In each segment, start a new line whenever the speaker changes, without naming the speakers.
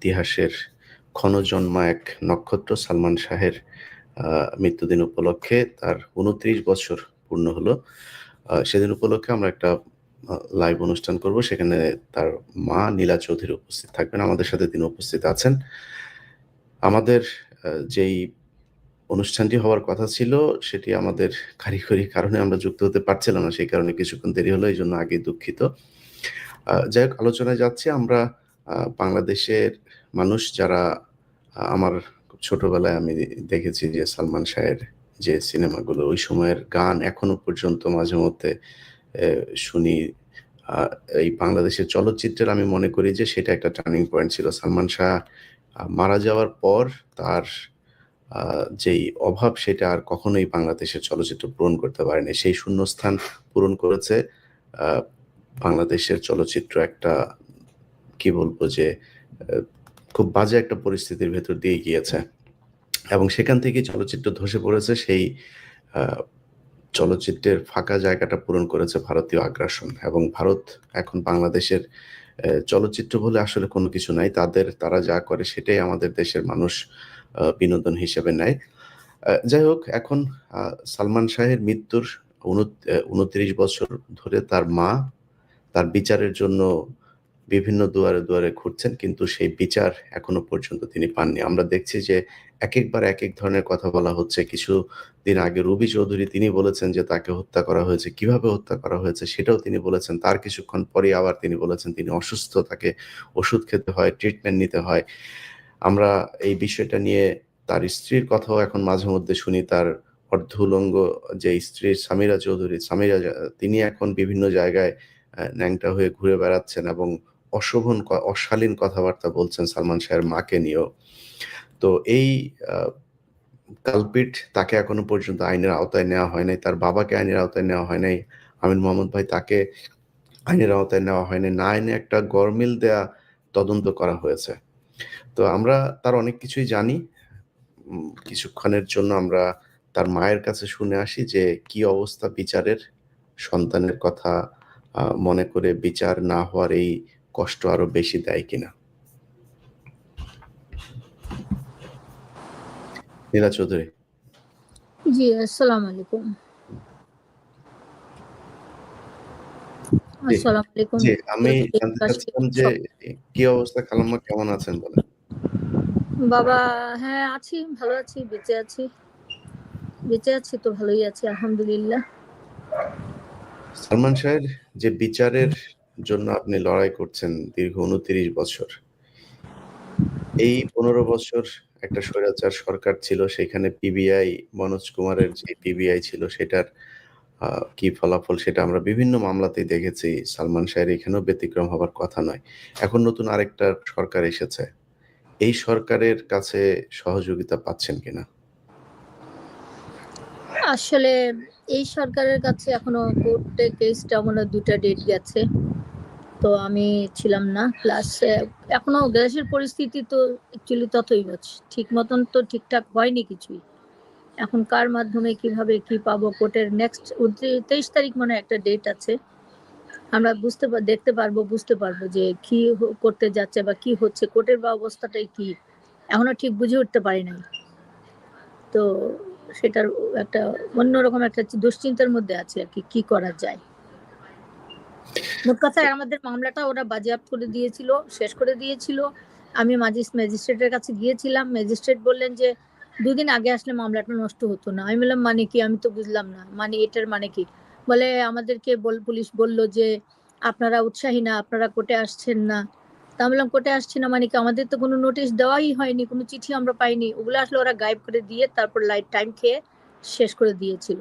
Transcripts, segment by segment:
ইতিহাসের ক্ষণজন্মা এক নক্ষত্র সালমান শাহের মৃত্যুদিন উপলক্ষে তার ২৯ বছর পূর্ণ হলো। সেদিন উপলক্ষে আমরা একটা লাইভ অনুষ্ঠান করব। সেখানে তার মা নীলা চৌধুরী উপস্থিত থাকবেন। আমাদের সাথে তিনি উপস্থিত আছেন। আমাদের যেই অনুষ্ঠানটি হওয়ার কথা ছিল সেটি আমাদের কারিগরি কারণে আমরা যুক্ত হতে পারছিলাম না। সেই কারণে কিছুক্ষণ দেরি হলো। এইজন্য আগেই দুঃখিত। যাই হোক, আলোচনায় যাচ্ছি। আমরা বাংলাদেশের মানুষ যারা আমার ছোটবেলায় আমি দেখেছি যে সালমান শাহের যে সিনেমাগুলো, ওই সময়ের গান এখনো পর্যন্ত মাঝে মধ্যে শুনি। এই বাংলাদেশের চলচ্চিত্রের আমি মনে করি যে সেটা একটা টার্নিং পয়েন্ট ছিল। সালমান শাহ মারা যাওয়ার পর তার যেই অভাব সেটা আর কখনোই বাংলাদেশের চলচ্চিত্র পূরণ করতে পারেনি। সেই শূন্যস্থান পূরণ করেছে বাংলাদেশের চলচ্চিত্র একটা কি বলবো যে খুব বাজে একটা পরিস্থিতির ভেতর দিয়ে গিয়েছে এবং সেখান থেকে চলচ্চিত্র ধসে পড়েছে। সেই চলচ্চিত্রের ফাঁকা জায়গাটা পূরণ করেছে ভারতীয় আগ্রাসন এবং ভারত এখন বাংলাদেশের চলচ্চিত্র বলে আসলে কোনো কিছু নাই। তারা যা করে সেটাই আমাদের দেশের মানুষ বিনোদন হিসেবে নেয়। যাই হোক, এখন সালমান শাহের মৃত্যুর ২৯ বছর ধরে তার মা তার বিচারের জন্য বিভিন্ন দুয়ারে দুয়ারে ঘুরছেন, কিন্তু সেই বিচার এখনো পর্যন্ত তিনি পাননি। আমরা দেখছি যে একেকবার একেক ধরনের কথা বলা হচ্ছে। কিছুদিন আগে রুবি চৌধুরী তিনি বলেছেন যে তাকে হত্যা করা হয়েছে, কিভাবে হত্যা করা হয়েছে সেটাও তিনি বলেছেন। তার কিছুক্ষণ পরেই আবার তিনি বলেছেন তিনি অসুস্থ, তাকে ওষুধ খেতে হয়, ট্রিটমেন্ট নিতে হয়। আমরা এই বিষয়টা নিয়ে তার স্ত্রীর কথাও এখন মাঝে মধ্যে শুনি। তার অর্ধউলঙ্গ যে স্ত্রী সামিরা চৌধুরী, তিনি এখন বিভিন্ন জায়গায় ন্যাংটা হয়ে ঘুরে বেড়াচ্ছেন এবং অশালীন কথাবার্তা বলছেন সালমান শাহের মাকে নিয়েও। তো এই কালপিট তাকে এখনো পর্যন্ত আইনের আওতায় নেওয়া হয় নাই। তার বাবাকে আইনের আওতায় নেওয়া হয় নাই। আমিন মোহাম্মদ ভাই, তাকে আইনের আওতায় নেওয়া হয়নি। না আইনে একটা গরমিল দেয়া তদন্ত করা হয়েছে। তো আমরা তার অনেক কিছুই জানি। কিছুক্ষণের জন্য আমরা তার মায়ের কাছে শুনে আসি যে কি অবস্থা বিচারের। সন্তানের কথা মনে করে বিচার না হওয়ার এই কষ্ট আরো বেশি দেয় কিনা। নীলা চৌধুরী।
জি, আসসালামু আলাইকুম।
জি, আমি জানতে চাচ্ছিলাম যে কি অবস্থা, খালাম্মা কেমন আছেন বলেন।
বাবা, হ্যাঁ আছি, ভালো আছি, বেঁচে আছি তো ভালোই আছি আলহামদুলিল্লাহ।
সালমান শাহের যে বিচারের জন্য আপনি লড়াই করছেন দীর্ঘ ২৯ বছর, এই ১৫ বছর একটা স্বৈরাচার সরকার ছিল। সেখানে পিবিআই, মনোজ কুমারের যে পিবিআই ছিল সেটার কি ফলাফল সেটা আমরা বিভিন্ন মামলাতেই দেখেছি। সালমান শাহের এখানেও ব্যতিক্রম হবার কথা নয়। এখন নতুন আরেকটা সরকার এসেছে। এই সরকারের কাছে সহযোগিতা পাচ্ছেন কিনা?
আসলে এই সরকারের কাছে এখনো কোর্টে কেসটা মনে ২টা ডেট গেছে, তো আমি ছিলাম না। প্লাস এখনো দেশের পরিস্থিতি তো অ্যাকচুয়ালি ততই ঠিক মতন তো ঠিকঠাক হয়নি কিছুই। এখন কার মাধ্যমে কিভাবে কি পাবো, কোর্টের নেক্সট ২৩ তারিখ মনে একটা ডেট আছে। আমরা দেখতে পারবো, বুঝতে পারবো যে কি করতে যাচ্ছে বা কি হচ্ছে, কোর্টের বা অবস্থাটাই কি এখনো ঠিক বুঝে উঠতে পারি নাই। তো সেটার একটা অন্যরকম একটা দুশ্চিন্তার মধ্যে আছে আর কি করা যায়। মোট কথা আমাদের মামলাটা ওরা বাজেয়াপ্ত করে দিয়েছিল, শেষ করে দিয়েছিল। আমি ম্যাজিস্ট্রেটের কাছে গিয়েছিলাম। ম্যাজিস্ট্রেট বললেন যে 2 দিন আগে আসলে মামলাটা নষ্ট হতো না। আমি বললাম মানে কি, আমি তো বুঝলাম না, মানে এটার মানে কি? বলে আমাদেরকে পুলিশ বলল যে আপনারা উৎসাহী না, আপনারা কোর্টে আসছেন না। তা আমি বললাম কোর্টে আসছি না মানে কি, আমাদের তো কোনো নোটিশ দেওয়াই হয়নি, কোনো চিঠি আমরা পাইনি। ওগুলো আসলে ওরা গায়েব করে দিয়ে তারপর লাইট টাইম খেয়ে শেষ করে দিয়েছিল।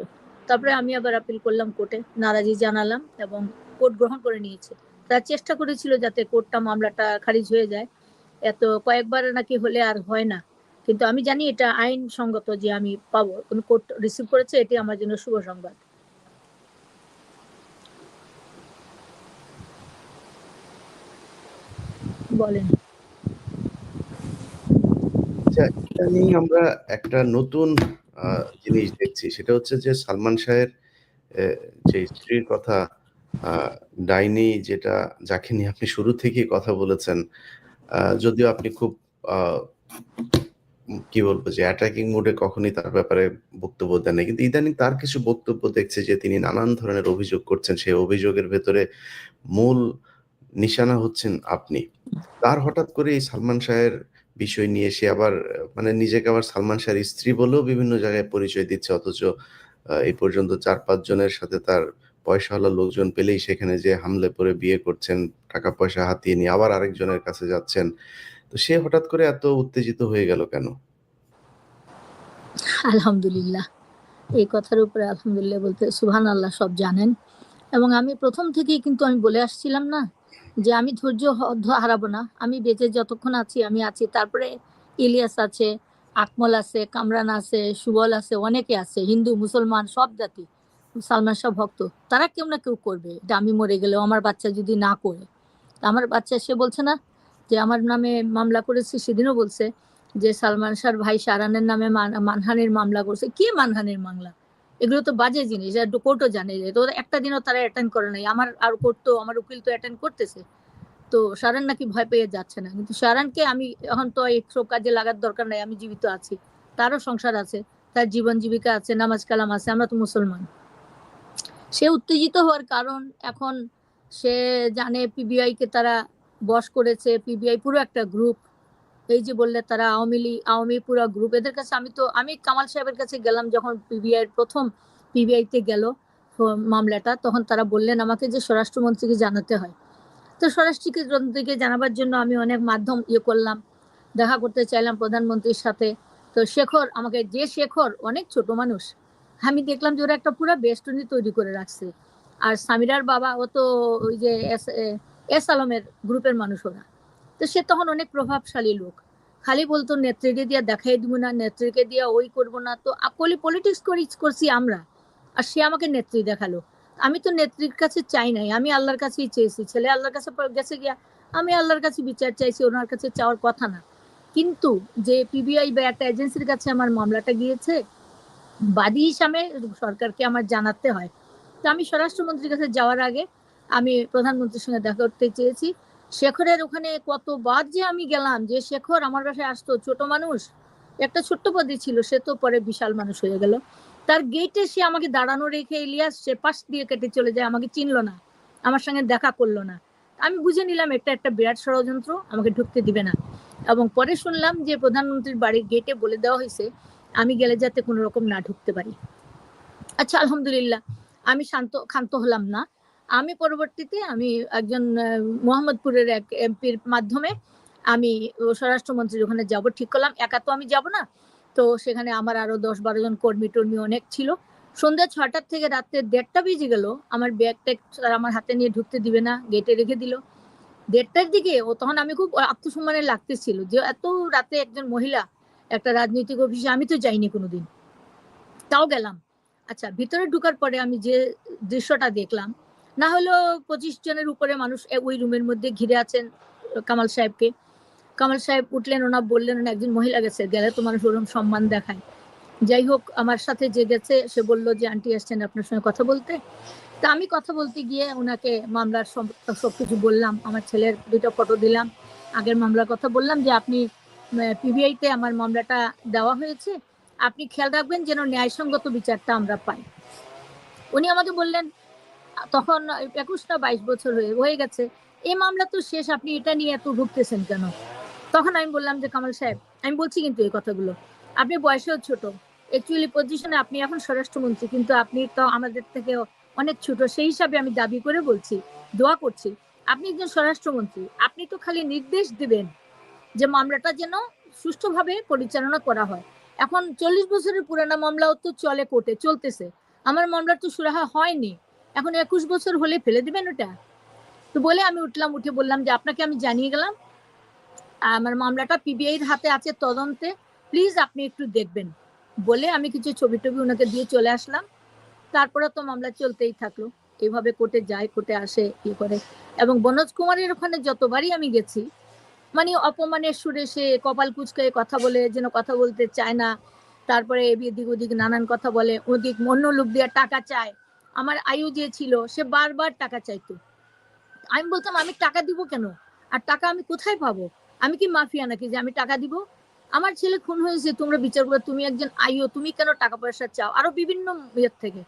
তারপরে আমি আবার আপিল করলাম কোর্টে, নারাজি জানালাম এবং কোর্ট গ্রহণ করে নিয়েছে। তারা চেষ্টা করেছিল যাতে কোর্টটা মামলাটা খারিজ হয়ে যায়। এত কয়েকবার নাকি হলে আর হয় না, কিন্তু আমি জানি এটা আইনসঙ্গত যে আমি পাবো, কোন কোর্ট রিসিভ করেছে, এটি আমার জন্য শুভ সংবাদ। বলেন।
আচ্ছা, এটা নিয়ে আমরা একটা নতুন জিনিস দেখছি। সেটা হচ্ছে যে সালমান শাহের যে স্ত্রীর কথা, ডাইনি, যাকে নিয়ে আপনি শুরু থেকেই কথা বলেছেন, যদিও আপনি খুব কি বলবো যে অ্যাটাকিং মুডে কখনই তার ব্যাপারে বক্তব্য দেন নাই। কিন্তু ইদানিং তার কিছু বক্তব্য দেখছি যে তিনি নানান ধরনের অভিযোগ করছেন। সেই অভিযোগের ভেতরে মূল নিশানা হচ্ছেন আপনি। তার হঠাৎ করে এই সালমান শাহের বিষয় নিয়ে সে আবার মানে নিজেকে আবার সালমান শাহের স্ত্রী বলেও বিভিন্ন জায়গায় পরিচয় দিচ্ছে। অথচ এই পর্যন্ত ৪-৫ জনের সাথে তার পয়সাওয়ালা লোকজন পেলেই সেখানে যেয়ে হামলে পড়ে বিয়ে করছেন, টাকা-পয়সা হাতিয়ে নিয়ে আবার আরেকজনের কাছে যাচ্ছেন। তো সে হঠাৎ করে এত উত্তেজিত হয়ে গেল কেন?
আলহামদুলিল্লাহ, এই কথার উপরে আলহামদুলিল্লাহ বলতে সুবহানাল্লাহ, সব জানেন। এবং আমি প্রথম থেকেই কিন্তু আমি বলে আসছিলাম না যে আমি ধৈর্য হারাবো না, আমি বেঁচে যতক্ষণ আছি আমি আছি। তারপরে ইলিয়াস আছে, আকমল আছে, কামরান আছে, সুবল আছে, অনেকে আছে, হিন্দু মুসলমান সব জাতি সালমান শাহ ভক্ত। তারা কেউ না কেউ করবে, এটা আমি মরে গেলেও আমার বাচ্চা যদি না করে। আমার বাচ্চা সে বলছে না যে আমার নামে মামলা করেছে, সেদিনও বলছে যে সালমান শাহর ভাই শাহরানের নামে মানহানির মামলা করছে। কি মানহানির মামলা? এগুলো তো বাজে জিনিস, কোর্টও জানে। তো একটা দিনও তারা অ্যাটেন্ড করে নাই। আমার আর কোর্ট তো, আমার উকিল তো অ্যাটেন্ড করতেছে। তো শাহরান নাকি ভয় পেয়ে যাচ্ছে না, কিন্তু শাহরানকে আমি এখন তো এইসব কাজে লাগার দরকার নাই, আমি জীবিত আছি, তারও সংসার আছে, তার জীবন জীবিকা আছে, নামাজ কালাম আছে, আমরা তো মুসলমান। সে উত্তেজিত হওয়ার কারণ, এখন সে জানে পিবিআই কে তারা বশ করেছে। পিবিআই পুরো একটা গ্রুপ, এই যে বললে তারা আওয়ামী পুরো গ্রুপ। এদের কাছে আমি কামাল সাহেবের কাছে গেলাম যখন পিবিআই প্রথম পিবিআইতে গেল মামলাটা, তখন তারা বললেন আমাকে যে স্বরাষ্ট্রমন্ত্রীকে জানাতে হয়। তো স্বরাষ্ট্রমন্ত্রীকে জানাবার জন্য আমি অনেক মাধ্যম করলাম, দেখা করতে চাইলাম প্রধানমন্ত্রীর সাথে। তো শেখর আমাকে, যে শেখর অনেক ছোট মানুষ, আমি দেখলাম যে ওরা একটা পুরো বেষ্টনী তৈরি করে রাখছে। আর সামিরার বাবা ও তো ওই যে এস আলমের গ্রুপের মানুষ ওরা। তো সে তখন অনেক প্রভাবশালী লোক, খালি বলতো নেত্রীকে দিয়ে দেখাই দিব না, নেত্রীকে দিয়ে ওই করব না। তো পলিটিক্স করছি আমরা, আর সে আমাকে নেত্রী দেখালো। আমি তো নেত্রীর কাছে চাই নাই, আমি আল্লাহর কাছেই চেয়েছি। ছেলে আল্লাহর কাছে গেছে গিয়া, আমি আল্লাহর কাছে বিচার চাইছি, ওনার কাছে চাওয়ার কথা না। কিন্তু যে পিবিআই বা একটা এজেন্সির কাছে আমার মামলাটা গিয়েছে, বাদী হিসাবে সরকারকে আমার জানাতে হয়। তো আমি স্বরাষ্ট্রমন্ত্রীর কাছে যাওয়ার আগে আমি প্রধানমন্ত্রীর সঙ্গে দেখা করতে চেয়েছি। শেখরের ওখানে কতবার যে আমি গেলাম, যে শেখর আমার বাসায় আসতো, ছোট মানুষ, একটা ছোট্ট পদে ছিল, সে তো পরে বিশাল মানুষ হয়ে গেল। তার গেটে সে আমাকে দাঁড়ানো রেখে ইলিয়াস সে পাশ দিয়ে কেটে চলে যায়, আমাকে চিনলো না, আমার সঙ্গে দেখা করলো না। আমি বুঝে নিলাম এটা একটা বিরাট ষড়যন্ত্র, আমাকে ঢুকতে দিবে না। এবং পরে শুনলাম যে প্রধানমন্ত্রীর বাড়ির গেটে বলে দেওয়া হয়েছে আমি গেলে যাতে কোনো রকম না ঢুকতে পারি। আচ্ছা, আলহামদুলিল্লাহ, আমি ক্ষান্ত হলাম না। আমি পরবর্তীতে আমি একজন মোহাম্মদপুরের এক এমপির মাধ্যমে আমি স্বরাষ্ট্রমন্ত্রীর ওখানে যাব ঠিক করলাম। একা তো আমি যাব না, তো সেখানে আমার আরো 10-12 জন কর্মী টর্মী অনেক ছিল। সন্ধ্যা 6টার থেকে রাত্রে 1:30টা বেজে গেল, আমার ব্যাগটা আমার হাতে নিয়ে ঢুকতে দিবে না, গেটে রেখে দিল। 1:30টার দিকে ও, তখন আমি খুব আত্মসম্মানে লাগতেছিল যে এত রাতে একজন মহিলা একটা রাজনৈতিক অফিসে, আমি তো যাইনি কোনোদিন, তাও গেলাম। আচ্ছা, ভিতরে ঢুকার পরে আমি যে দৃশ্যটা দেখলাম, না হলেও 25 জনের উপরে মানুষ ওই রুমের মধ্যে ঘিরে আছেন কামাল সাহেবকে। কামাল সাহেব উঠলেন, ওনা বললেন ওনা একজন মহিলা গেছে, গেলে তো মানুষ ওরকম সম্মান দেখায়। যাই হোক, আমার সাথে যে গেছে সে বললো যে আন্টি আসছেন আপনার সঙ্গে কথা বলতে। তা আমি কথা বলতে গিয়ে ওনাকে মামলার সবকিছু বললাম, আমার ছেলের 2টা ফটো দিলাম, আগের মামলার কথা বললাম যে আপনি পিবিআইতে আমার মামলাটা দেওয়া হয়েছে, আপনি খেয়াল রাখবেন যেন ন্যায়সঙ্গত বিচারটা আমরা পাই। উনি আমাকে বললেন, তখন 21 না 22 বছর হয়ে গেছে, এই মামলা তো শেষ, আপনি এটা নিয়ে এত ভুগতেছেন কেন? তখন আমি বললাম যে কামাল সাহেব, আমি বলছি কিন্তু এই কথাগুলো, আপনি বয়সেও ছোট, অ্যাকচুয়ালি পজিশনে আপনি এখন স্বরাষ্ট্রমন্ত্রী, কিন্তু আপনি তো আমাদের থেকে অনেক ছোট। সেই হিসাবে আমি দাবি করে বলছি, দোয়া করছি, আপনি একজন স্বরাষ্ট্রমন্ত্রী, আপনি তো খালি নির্দেশ দিবেন যে মামলাটা যেন সুষ্ঠুভাবে পরিচালনা করা হয়। এখন 40 বছরের পুরানা মামলাও তো চলে, কোর্টে চলতেছে, আমার মামলার তো সুরাহা হয়নি, এখন 21 বছর হলে ফেলে দিবেন ওটা? তো বলে আমি উঠলাম, উঠে বললাম যে আপনাকে আমি জানিয়ে গেলাম আমার মামলাটা পিবিআইর হাতে আছে তদন্তে, প্লিজ আপনি একটু দেখবেন। বলে আমি কিছু ছবি টবি ওনাকে দিয়ে চলে আসলাম। তারপরে তো মামলা চলতেই থাকলো, এইভাবে কোর্টে যায়, কোর্টে আসে, ইয়ে করে। এবং বনোজ কুমারের ওখানে যতবারই আমি গেছি, মানে অপমানের সুরে সে কপাল কুচকায় কথা বলে, যেন কথা বলতে চায় না। তারপরে এদিক ওদিক নানান কথা বলে, ওদিক অন্য লোক দিয়ে টাকা চায়। আমার আয়ু যে ছিল সে বারবার টাকা চাইতো, আমি বলতাম আমি টাকা দিব কেন, আর টাকা আমি কোথায় পাবো? আমি কি মাফিয়া নাকি যে আমি টাকা দিব? আমার ছেলে খুন হয়েছে, তোমরা বিচার করো, তুমি একজন আইও, তুমি কেন টাকা পয়সা চাও? আরো বিভিন্ন ইয়ের থেকে।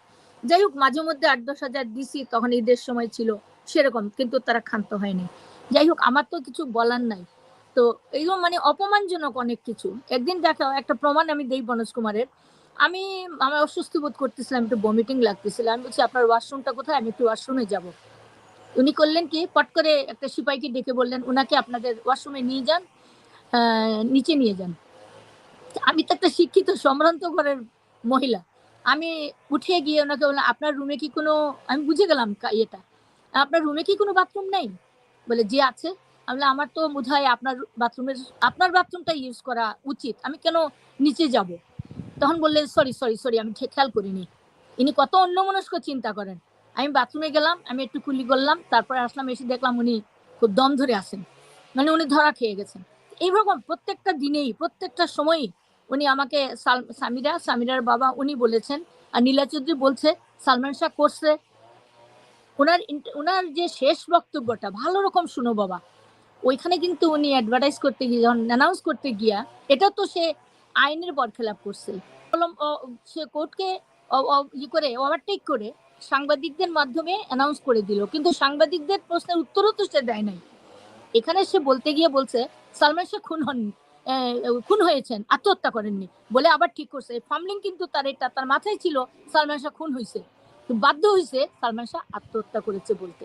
যাই হোক, মাঝে মধ্যে 8-10 হাজার দিছি, তখন ঈদের সময় ছিল সেরকম, কিন্তু তারা ক্ষান্ত হয়নি। যাই হোক, আমার তো কিছু বলার নাই। তো এইগুলো মানে অপমানজনক অনেক কিছু। একদিন দেখো একটা প্রমাণ আমি দেই বনজ কুমারের। আমি আমার অসুস্থ বোধ করতেছিলাম, একটু বমিটিং লাগতেছিল, আমি বলছি আপনার ওয়াশরুমটা কোথায়, আমি একটু ওয়াশরুমে যাব। উনি করলেন কি, পট করে একটা সিপাহীকে ডেকে বললেন উনাকে আপনাদের ওয়াশরুমে নিয়ে যান, নিচে নিয়ে যান। আমি তো একটা শিক্ষিত সম্ভ্রান্ত ঘরের মহিলা, আমি উঠে গিয়ে ওনাকে বললাম আপনার রুমে কি কোনো, আমি বুঝে গেলাম ইয়েটা, আপনার রুমে কি কোনো বাথরুম নেই? বলে যে আছে। আমি বললাম আমার তো বোধ হয় আপনার বাথরুমটা ইউজ করা উচিত, আমি কেন নিচে যাব? তখন বললেন সরি সরি সরি, আমি খেয়াল করিনি। ইনি কত অন্যমনস্ক চিন্তা করেন। আমি বাথরুমে গেলাম, আমি একটু কুলি করলাম, তারপরে আসলাম, এসে দেখলাম উনি খুব দম ধরে আছেন, মানে উনি ধরা খেয়ে গেছেন। এইরকম প্রত্যেকটা দিনেই, প্রত্যেকটা সময়ই উনি আমাকে সামিরার বাবা উনি বলেছেন, আর নীলা চৌধুরী বলছে সালমান শাহ করছে। ওনার যে শেষ বক্তব্যটা ভালো রকম শুনো বাবা, ওইখানে কিন্তু উনি অ্যাডভার্টাইজ করতে গিয়ে, যখন অ্যানাউন্স করতে গিয়া, এটা তো সে আইনের বরখেলাপ করছে। সে কোর্টকে ই করে ওভারটেক করে সাংবাদিকদের মাধ্যমে অ্যানাউন্স করে দিল, কিন্তু সাংবাদিকদের প্রশ্নের উত্তরও তো সে দেয় নাই। এখানে সে বলতে গিয়ে বলছে সালমান শাহ খুন হয়েছেন, আত্মহত্যা করেননি বলে আবার ঠিক করছে। ফার্মলিং কিন্তু তার মাথায় ছিল সালমান শাহ খুন হয়েছে, বাধ্য হয়েছে সালমান শাহ আত্মহত্যা করেছে বলতে।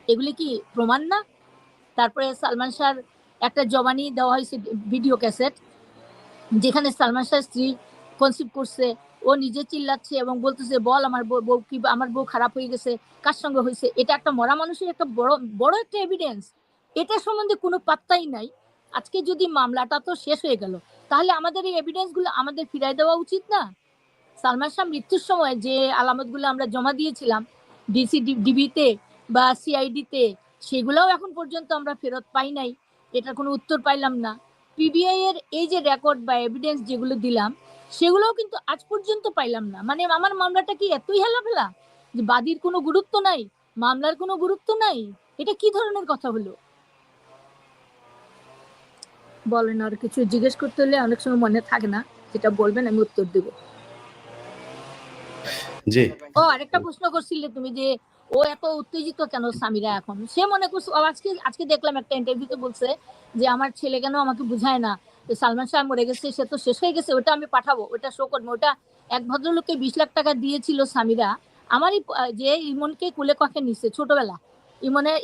এগুলি কি প্রমাণ না? তারপরে সালমান শাহর একটা জবানি দেওয়া হয়েছে, ভিডিও ক্যাসেট, যেখানে সালমান শাহ স্ত্রী কনসিভ করছে, ও নিজে চিল্লাচ্ছে এবং বলতেছে বল আমার বউ কি, আমার বউ খারাপ হয়ে গেছে, কার সঙ্গে হয়েছে। এটা একটা মরা মানুষের একটা বড় বড় একটা এভিডেন্স, এটা সম্বন্ধে কোনো পাত্তাই নাই। আজকে যদি মামলাটা তো শেষ হয়ে গেল, তাহলে আমাদের এই এভিডেন্স গুলো আমাদের ফিরাই দেওয়া উচিত না? সালমান শাহ মৃত্যুর সময় যে আলামতগুলো আমরা জমা দিয়েছিলাম ডিবিতে বা সিআইডিতে, সেগুলোও এখন পর্যন্ত আমরা ফেরত পাই নাই, এটার কোনো উত্তর পাইলাম না। পিবিআই এর এই যে রেকর্ড বা এভিডেন্স যেগুলো দিলাম, সেগুলোও কিন্তু আজ পর্যন্ত পাইলাম না। মানে আমার মামলাটা কি এতই হেলাফেলা যে বাদীর কোনো গুরুত্ব নাই, মামলার কোনো গুরুত্ব নাই? এটা কি ধরনের কথা হলো? বলেন, আর কিছু জিজ্ঞেস করতে হলে অনেক সময় মনে থাকে না, যেটা বলবেন আমি উত্তর দেব।
জি।
ও আরেকটা প্রশ্ন করছিলে তুমি যে ও এত উত্তেজিত কেন সামিরা এখন, সে মনে করছে আজকে দেখলাম একটা ইন্টারভিউতে বলছে যে আমার ছেলে কেন আমাকে বুঝায় না, সালমান শাহ মরে গেছে, সে তো শেষ হয়ে গেছে, ওটা আমি পাঠাবো, ওটা শো করবো। ওটা এক ভদ্রলোককে 20 লাখ টাকা দিয়েছিল সামিরা, আমারই যে ইমনকে কুলে কখে নিচ্ছে ছোটবেলা।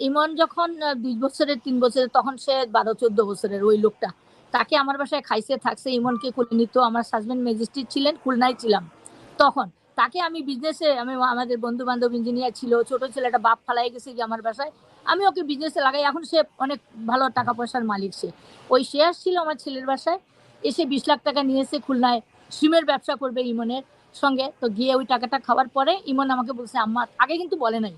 ইমন যখন 2 বছরের 3 বছরের, তখন সে 12-14 বছরের, ওই লোকটা তাকে আমার বাসায় খাইছে থাকছে, ইমনকে কুলে নিত। আমার হাজবেন্ড ম্যাজিস্ট্রেট ছিলেন, খুলনায় ছিলাম তখন। তাকে আমি বিজনেসে, আমাদের বন্ধু বান্ধব ইঞ্জিনিয়ার ছিল, ছোট ছেলেটা বাপ ফালাই গেছে যে আমার বাসায়, আমি ওকে বিজনেসে লাগাই, এখন সে অনেক ভালো টাকা পয়সার মালিক। সে আসছিল আমার ছেলের বাসায়, এসে 20 লাখ টাকা নিয়েছে, খুলনায় সিমের ব্যবসা করবে ইমনের সঙ্গে। তো গিয়ে ওই টাকাটা খাওয়ার পরে ইমন আমাকে বলছে আম্মা, আগে কিন্তু বলে নাই,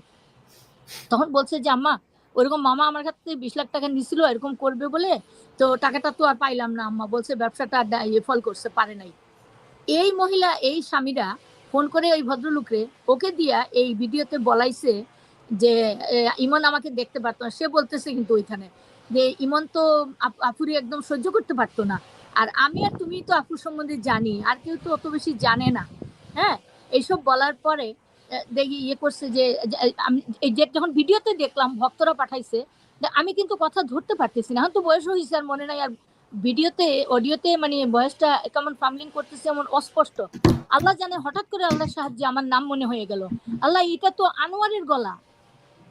তখন বলছে যে আম্মা ওইরকম মামা আমার কাছ থেকে 20 লাখ টাকা নিছিল এরকম করবে বলে, তো টাকাটা তো আর পাইলাম না আম্মা, বলছে ব্যবসাটা ফল করছে, পারে নাই। এই মহিলা, এই স্বামীরা ফোন করে ওই ভদ্রলোকরে ওকে দিয়া এই ভিডিওতে বলাইছে যে ইমন আমাকে দেখতে পারতো না। সে বলতেছে কিন্তু ওইখানে যে ইমন তো আফুরি একদম সহ্য করতে পারতো না, আর আমি আর তুমি তো আফুর সম্বন্ধে জানি, আর কেউ তো অত বেশি জানে না। হ্যাঁ, এইসব বলার পরে দেখি ইয়ে করছে যে আমি যখন ভিডিওতে দেখলাম ভক্তরা পাঠাইছে, আমি কিন্তু কথা ধরতে পারতেছি না, এখন তো বয়স হয়েছে আর মনে নাই, আর ভিডিওতে অডিওতে মানে ভয়েসটা কেমন ফামলিং করতেছে, এমন অস্পষ্ট। আল্লাহ জানে, হঠাৎ করে আল্লাহর সাহায্যে আমার নাম মনে হয়ে গেল, আল্লাহ এটা তো আনোয়ারের গলা।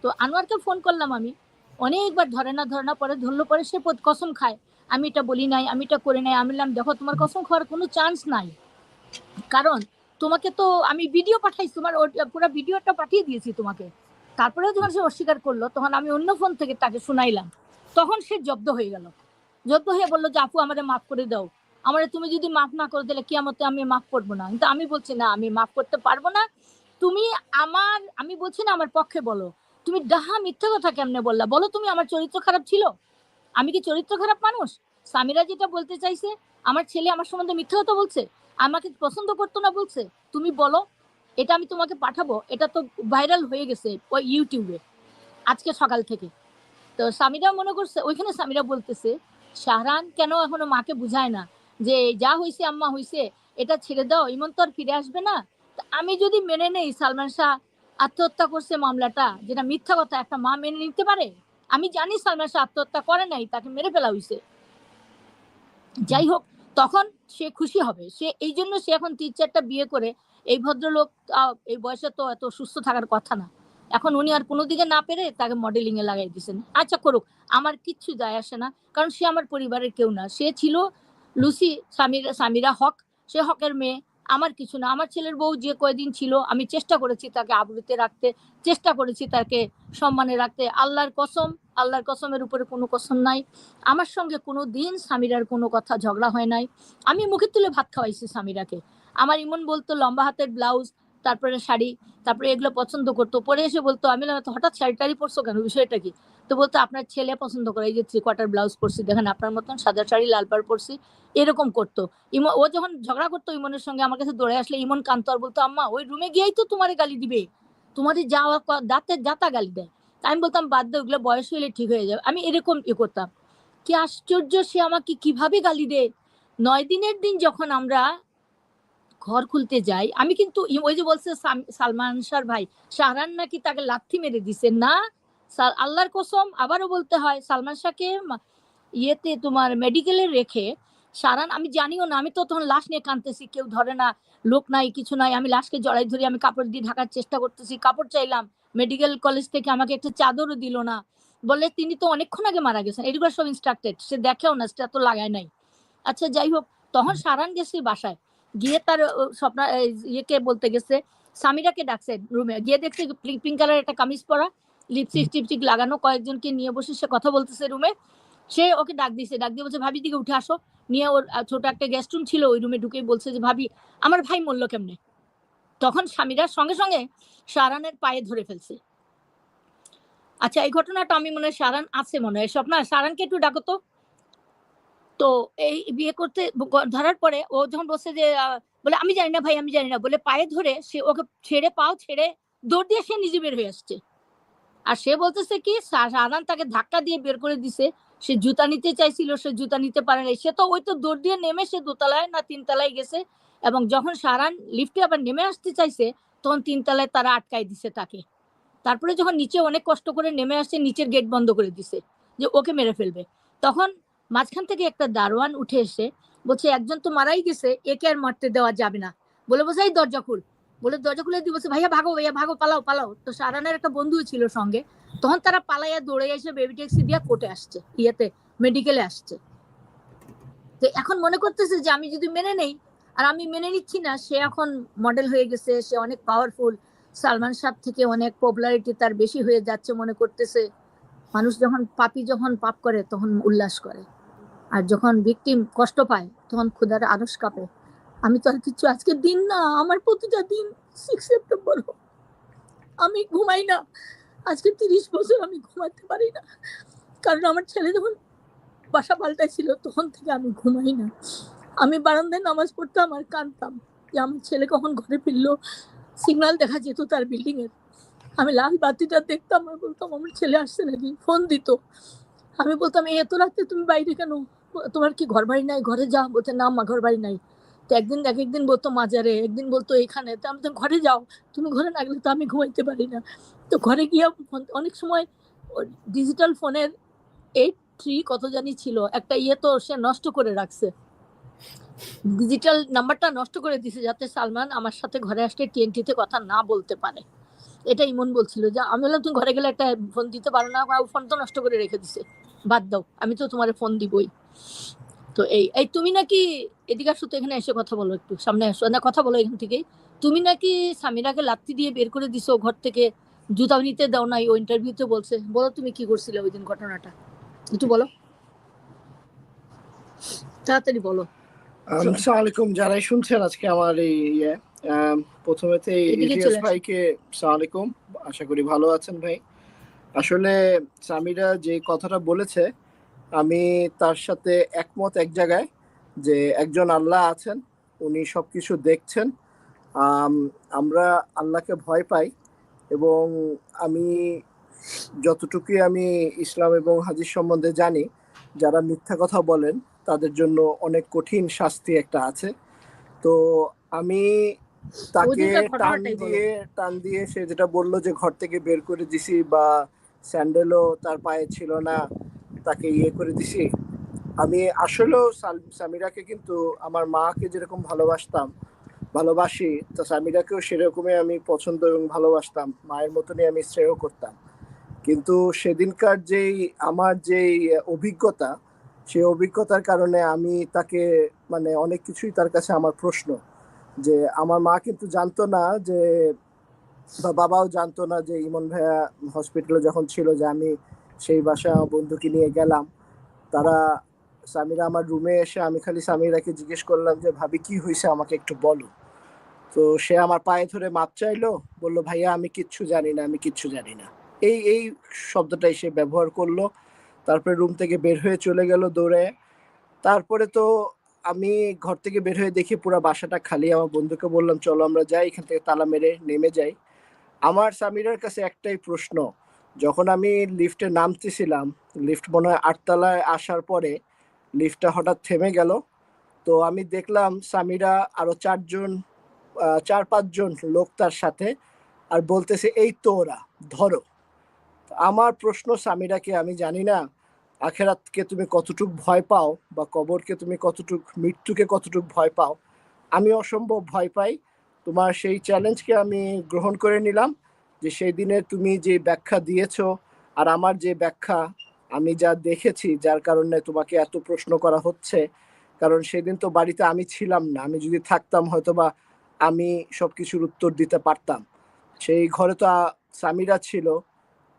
তো আনোয়ারকে ফোন করলাম আমি, অনেকবার ধরে না পরে ধরলো, পরে সে কসম খায় আমি এটা বলি নাই, আমি এটা করে নাই। আমি বললাম দেখো তোমার কসম খাওয়ার কোনো চান্স নাই, কারণ তোমাকে তো আমি ভিডিও পাঠাইছি, তোমার পুরো ভিডিওটা পাঠিয়ে দিয়েছি তোমাকে, তারপরেও যখন সে অস্বীকার করলো, তখন আমি অন্য ফোন থেকে তাকে শুনাইলাম, তখন সে জব্দ হয়ে গেল। জব্দ হয়ে বললো যে আপু আমারে মাফ করে দাও, আমারে তুমি যদি মাফ না করে দিলে কিয়ামতে আমি মাফ করবো না। কিন্তু আমি বলছি না, আমি মাফ করতে পারবো না। তুমি আমি বলছি না আমার পক্ষে বলো, তুমি ডাহা মিথ্যা কথা কেমনে বললা, বলো তুমি আমার চরিত্র খারাপ ছিল? আমি কি চরিত্র খারাপ মানুষ? সামিরা যেটা বলতে চাইছে, আমার ছেলে আমার সম্বন্ধে মিথ্যা কথা বলছে, আমাকে পছন্দ করতো না বলছে, তুমি বলো। এটা আমি তোমাকে পাঠাবো, এটা তো ভাইরাল হয়ে গেছে ওই ইউটিউবে আজকে সকাল থেকে। তো সামিরা মনে করছে, ওইখানে সামিরা বলতেছে শাহরান কেন এখনো মাকে বুঝায় না যে যা হয়েছে আম্মা হয়েছে, এটা ছেড়ে দাও, ইমন তো আর ফিরে আসবে না। আমি যদি মেনে নেই সালমান শাহ আত্মহত্যা করছে মামলাটা, যেটা মিথ্যা কথা, একটা মা মেনে নিতে পারে? আমি জানি সালমান শাহ আত্মহত্যা করে নাই, তাকে মেরে ফেলা হয়েছে। যাই হোক, তখন সে খুশি হবে। সে এই জন্য সে এখন ৩-৪টা বিয়ে করে, এই ভদ্রলোক এই বয়সে তো এত সুস্থ থাকার কথা না। এখন উনি আর কোনো দিকে না পেরে তাকে মডেলিং এ লাগাই দিয়েছেন। আচ্ছা করুক, আমার কিচ্ছু যায় আসে না, কারণ সে আমার পরিবারের কেউ না। সে ছিল লুসি সামিরা হক, সে হকের মেয়ে, আমার কিছু না। আমার ছেলের বউ যে কয়দিন ছিল, আমি চেষ্টা করেছি তাকে আবরুতে রাখতে, চেষ্টা করেছি তাকে সম্মানে রাখতে। আল্লাহর কসম, আল্লাহর কসমের উপরে কোনো কসম নাই, আমার সঙ্গে কোনো দিন সামিরার কোনো কথা ঝগড়া হয় নাই। আমি মুখে তুলে ভাত খাওয়াইছি সামিরাকে। আমার ইমন বলতো লম্বা হাতের ব্লাউজ, তারপরে শাড়ি, তারপরে এগুলো পছন্দ করতো। পরে এসে বলতো, আমি হঠাৎ শাড়ি টাড়ি পরছো কেন, বিষয়টা কি? তো বলতো আপনার ছেলে পছন্দ করে, এই যে 3 কোয়ার্টার ব্লাউজ পরছি, দেখেন আপনার মতন সাদা শাড়ি লাল পাড় পরছি, এরকম করতো। ইমন ও যখন ঝগড়া করতো ইমনের সঙ্গে, আমার কাছে দৌড়ে আসলে ইমন কানতো আর বলতো, আম্মা ওই রুমে গিয়েই তো তোমারে গালি দিবে, তোমারই যাওয়া দাঁতে যাতা গালি দেয়। আমি বলতাম বাদ দে, ওগুলো বয়স হইলে ঠিক হয়ে যাবে। আমি এরকম করতাম। কি আশ্চর্য, সে আমাকে কিভাবে গালি দেয়। 9 দিনের দিন যখন আমরা ঘর খুলতে যাই, আমি কিন্তু ওই যে বলছে সালমান শাহর ভাই শাহরান নাকি তাকে লাথি মেরে দিছে না, আল্লাহর কসম আবারও বলতে হয়, সালমান শাহকে ইয়েতে তোমার মেডিকেলে রেখে সারান, আমি জানিও না, আমি তো তখন লাশ নিয়ে কাঁদতেছি, কেউ ধরে না, লোক নাই, কিছু নাই, আমি লাশকে জড়াই ধরি, আমি কাপড় দিয়ে ঢাকার চেষ্টা করতেছি, কাপড় চাইলাম, মেডিকেল কলেজ থেকে আমাকে একটা চাদরও দিল না, বলে তিনি তো অনেকক্ষণ আগে মারা গেছেন, এগুলো সব ইনস্ট্রাক্টেড, সে দেখেও না, সেটা তো লাগায় নাই। আচ্ছা যাই হোক, তখন সারান গেছে বাসায়, গিয়ে তার স্বপ্ন ইয়েকে বলতে গেছে, সামিরাকে ডাকছে রুমে, গিয়ে দেখছে পিঙ্ক কালার একটা কামিজ পরা, লিপস্টিক টিপস্টিক লাগানো, কয়েকজনকে নিয়ে বসে সে কথা বলতেছে রুমে। সে ওকে ডাক দিছে, ডাক দিয়ে বলছে ভাবি দিকে উঠে আসো, নিয়ে ওর ছোট একটা গেস্ট রুম ছিল, ওই রুমে ঢুকে বলছে যে ভাবি আমার ভাই মরলো কেমনে। তখন স্বামীরা সঙ্গে সঙ্গে শাহরানের পায়ে ধরে ফেলছে। আচ্ছা এই ঘটনাটা আমি মনে হয় শাহরান আছে, মনে হয় স্বপ্না, শাহরানকে একটু ডাকো তো। তো এই বিয়ে করতে ধরার পরে ও যখন বলছে যে বলে আমি জানি না ভাই, আমি জানি না, বলে পায়ে ধরে সে ওকে ছেড়ে, পাও ছেড়ে দৌড় দিয়ে সে নিজে বের হয়ে আসছে। আর সে বলতেছে কি শাহরান তাকে ধাক্কা দিয়ে বের করে দিছে, সে জুতা নিতে চাইছিল, সে জুতা নিতে পারে নাই, সে তো ওই তো দৌড় দিয়ে নেমে সে 2তলায় না 3তলায় গেছে, এবং যখন শাহরান লিফটে আবার নেমে আসতে চাইছে, তখন 3তলায় তারা আটকাই দিছে তাকে। তারপরে যখন নিচে অনেক কষ্ট করে নেমে আসছে, নিচের গেট বন্ধ করে দিছে যে ওকে মেরে ফেলবে। তখন মাঝখান থেকে একটা দারোয়ান উঠে এসে বলছে একজন তো মারাই গেছে, একে আর মারতে দেওয়া যাবে না, বলে বলছে এই দরজা খুল, বলে দরজা খুলে দিয়ে বলছে ভাইয়া ভাগো, ভাইয়া ভাগো, পালাও পালাও। তো শাহরানের একটা বন্ধু ছিল সঙ্গে, তখন তারা পালাইয়া দৌড়ে এসে বেবি ট্যাক্সি দিয়ে কোর্টে আসছে, ইয়েতে মেডিকেলে আসছে। তো এখন মনে করতেছে যে আমি যদি মেনে নেই, আর আমি মেনে নিচ্ছি না, সে এখন মডেল হয়ে গেছে, সে অনেক পাওয়ারফুল, সালমান শাহ থেকে অনেক পপুলারিটি তার বেশি হয়ে যাচ্ছে, মনে করতেছে মানুষ যখন পাপী যখন পাপ করে তখন উল্লাস করে, আর যখন ভিকটিম কষ্ট পায় তখন ক্ষুধার আরস কাঁপে। আমি তো আর কিছু, আজকের দিন না, আমার প্রতিটা দিন 6 সেপ্টেম্বর আমি ঘুমাই না, আজকে 30 বছর আমি ঘুমাতে পারি না, কারণ আমার ছেলে যখন বাসা পাল্টাইছিল তখন থেকে আমি ঘুমাই না। আমি বারান্দায় নামাজ পড়তাম আর কাঁদতাম যে আমার ছেলে কখন ঘরে ফিরলো, সিগন্যাল দেখা যেত তার বিল্ডিং এর, আমি লাল বাতিটা দেখতাম আর বলতাম আমার ছেলে আসছে নাকি, ফোন দিত, আমি বলতাম এই এত রাতে তুমি বাইরে কেন, তোমার কি ঘর বাড়ি নাই, ঘরে যা, বলতে না মা ঘর বাড়ি নাই। তো একদিন এক একদিন বলতো মাজারে, একদিন বলতো এখানে, তো আমি তো ঘরে যাও, তুমি ঘরে না গেলে তো আমি ঘুমাইতে পারি না। তো ঘরে গিয়ে অনেক সময় ডিজিটাল ফোনের 83 কত জানি ছিল একটা ইয়ে, তো সে নষ্ট করে রাখছে, ডিজিটাল নাম্বারটা নষ্ট করে দিছে যাতে সালমান আমার সাথে ঘরে আসলে টিএনটিতে কথা না বলতে পারে। এটা ইমন বলছিল যে আমি বললাম তুমি ঘরে গেলে একটা ফোন দিতে পারো না, ফোন তো নষ্ট করে রেখে দিছে, বাদ দাও, আমি তো তোমার ফোন দিবই। তো এই এই তুমি নাকি এদিকে আসো তো, এখানে এসে কথা বলো, একটু সামনে আসো না, কথা বলো এখান থেকে। তুমি নাকি সামিরাকে লাত্তি দিয়ে বের করে দিছো ঘর থেকে, জুতা নিতে দাও নাই, ও ইন্টারভিউতে বলছে, বলো তুমি কি করছিলে ওই দিন, ঘটনাটা একটু বলো, তাড়াতাড়ি বলো।
আসসালামু আলাইকুম যারাই শুনছেন আজকে আমার এই প্রথমেতে ইলিয়াস ভাইকে আসসালামু আলাইকুম, আশা করি ভালো আছেন ভাই। আসলে সামিরা যে কথাটা বলেছে আমি তার সাথে একমত এক জায়গায়, যে একজন আল্লাহ আছেন, উনি সবকিছু দেখছেন, আমরা আল্লাহকে ভয় পাই, এবং আমি যতটুকুই আমি ইসলাম এবং হাদিস সম্বন্ধে জানি যারা মিথ্যা কথা বলেন তাদের জন্য অনেক কঠিন শাস্তি একটা আছে। তো আমি তাকে টান দিয়ে সে যেটা বললো যে ঘর থেকে বের করে দিছি বা স্যান্ডেলও তার পায়ে ছিল না, তাকে ইয়ে করে দিছি। আমি আসলেও সামিরাকে কিন্তু আমার মাকে যেরকম ভালোবাসি, তো সামিরাকেও সেরকমই আমি পছন্দ এবং ভালোবাসতাম, মায়ের মতনই আমি শ্রেয় করতাম। কিন্তু সেদিনকার আমার যেই অভিজ্ঞতা, সেই অভিজ্ঞতার কারণে আমি তাকে মানে অনেক কিছুই তার কাছে আমার প্রশ্ন, যে আমার মা কিন্তু জানতো না যে, বা বাবাও জানতো না যে ইমন ভাইয়া হসপিটালে যখন ছিল যে আমি সেই বাসা বন্ধুকে নিয়ে গেলাম। তারা সামিরা আমার রুমে এসে আমি খালি সামিরাকে জিজ্ঞেস করলাম যে ভাবি কি হয়েছে আমাকে একটু বলো। তো সে আমার পায়ে ধরে মাপ চাইলো, বললো ভাইয়া আমি কিচ্ছু জানি না, আমি কিচ্ছু জানি না, এই শব্দটাই সে ব্যবহার করলো। তারপরে রুম থেকে বের হয়ে চলে গেল দৌড়ে। তারপরে তো আমি ঘর থেকে বের হয়ে দেখি পুরো বাসাটা খালি। আমার বন্ধুকে বললাম চলো আমরা যাই, এখান থেকে তালা মেরে নেমে যাই। আমার সামিরার কাছে একটাই প্রশ্ন, যখন আমি লিফটে নামতেছিলাম, লিফট মনে হয় 8 তলায় আসার পরে লিফটটা হঠাৎ থেমে গেল। তো আমি দেখলাম সামিরা আরো 4-5 জন লোক তার সাথে, আর বলতেছে এই তো ওরা, ধরো। আমার প্রশ্ন সামিরাকে, আমি জানি না আখেরাতকে তুমি কতটুক ভয় পাও বা কবরকে তুমি কতটুক, মৃত্যুকে কতটুক ভয় পাও। আমি অসম্ভব ভয় পাই। তোমার সেই চ্যালেঞ্জকে আমি গ্রহণ করে নিলাম, যে সেই দিনে তুমি যে ব্যাখ্যা দিয়েছো আর আমার যে ব্যাখ্যা, আমি যা দেখেছি যার কারণে তোমাকে এত প্রশ্ন করা হচ্ছে, কারণ সেদিন তো বাড়িতে আমি ছিলাম না। আমি যদি থাকতাম হয়তোবা আমি সবকিছুর উত্তর দিতে পারতাম। সেই ঘরে তো সামিরা ছিল,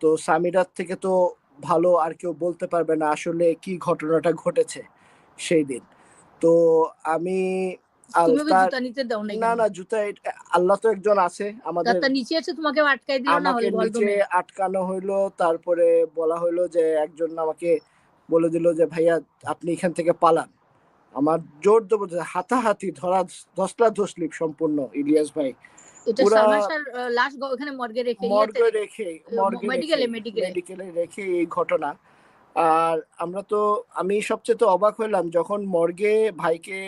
তো সামিরার থেকে তো ভালো আর কেউ বলতে পারবে না আসলে কি ঘটনাটা ঘটেছে সেই দিন। তো আমি না জুতা, আল্লাহ তো একজন আছে, আমাদের
নিচে আছে, তোমাকে আটকাই দিল না,
আমাকে নিচে আটকানো হইলো। তারপরে বলা হইলো যে একজন আমাকে বলে দিল যে ভাইয়া আপনি এখান থেকে পালান। আমার জোর জবরদস্তি হাতাহাতি ধস্তাধস্তি সম্পূর্ণ ইলিয়াস ভাই। মেডিকেলে রেখে এই ঘটনা। আর আমি সবচেয়ে অবাক হইলাম যখন মর্গে ভাইকে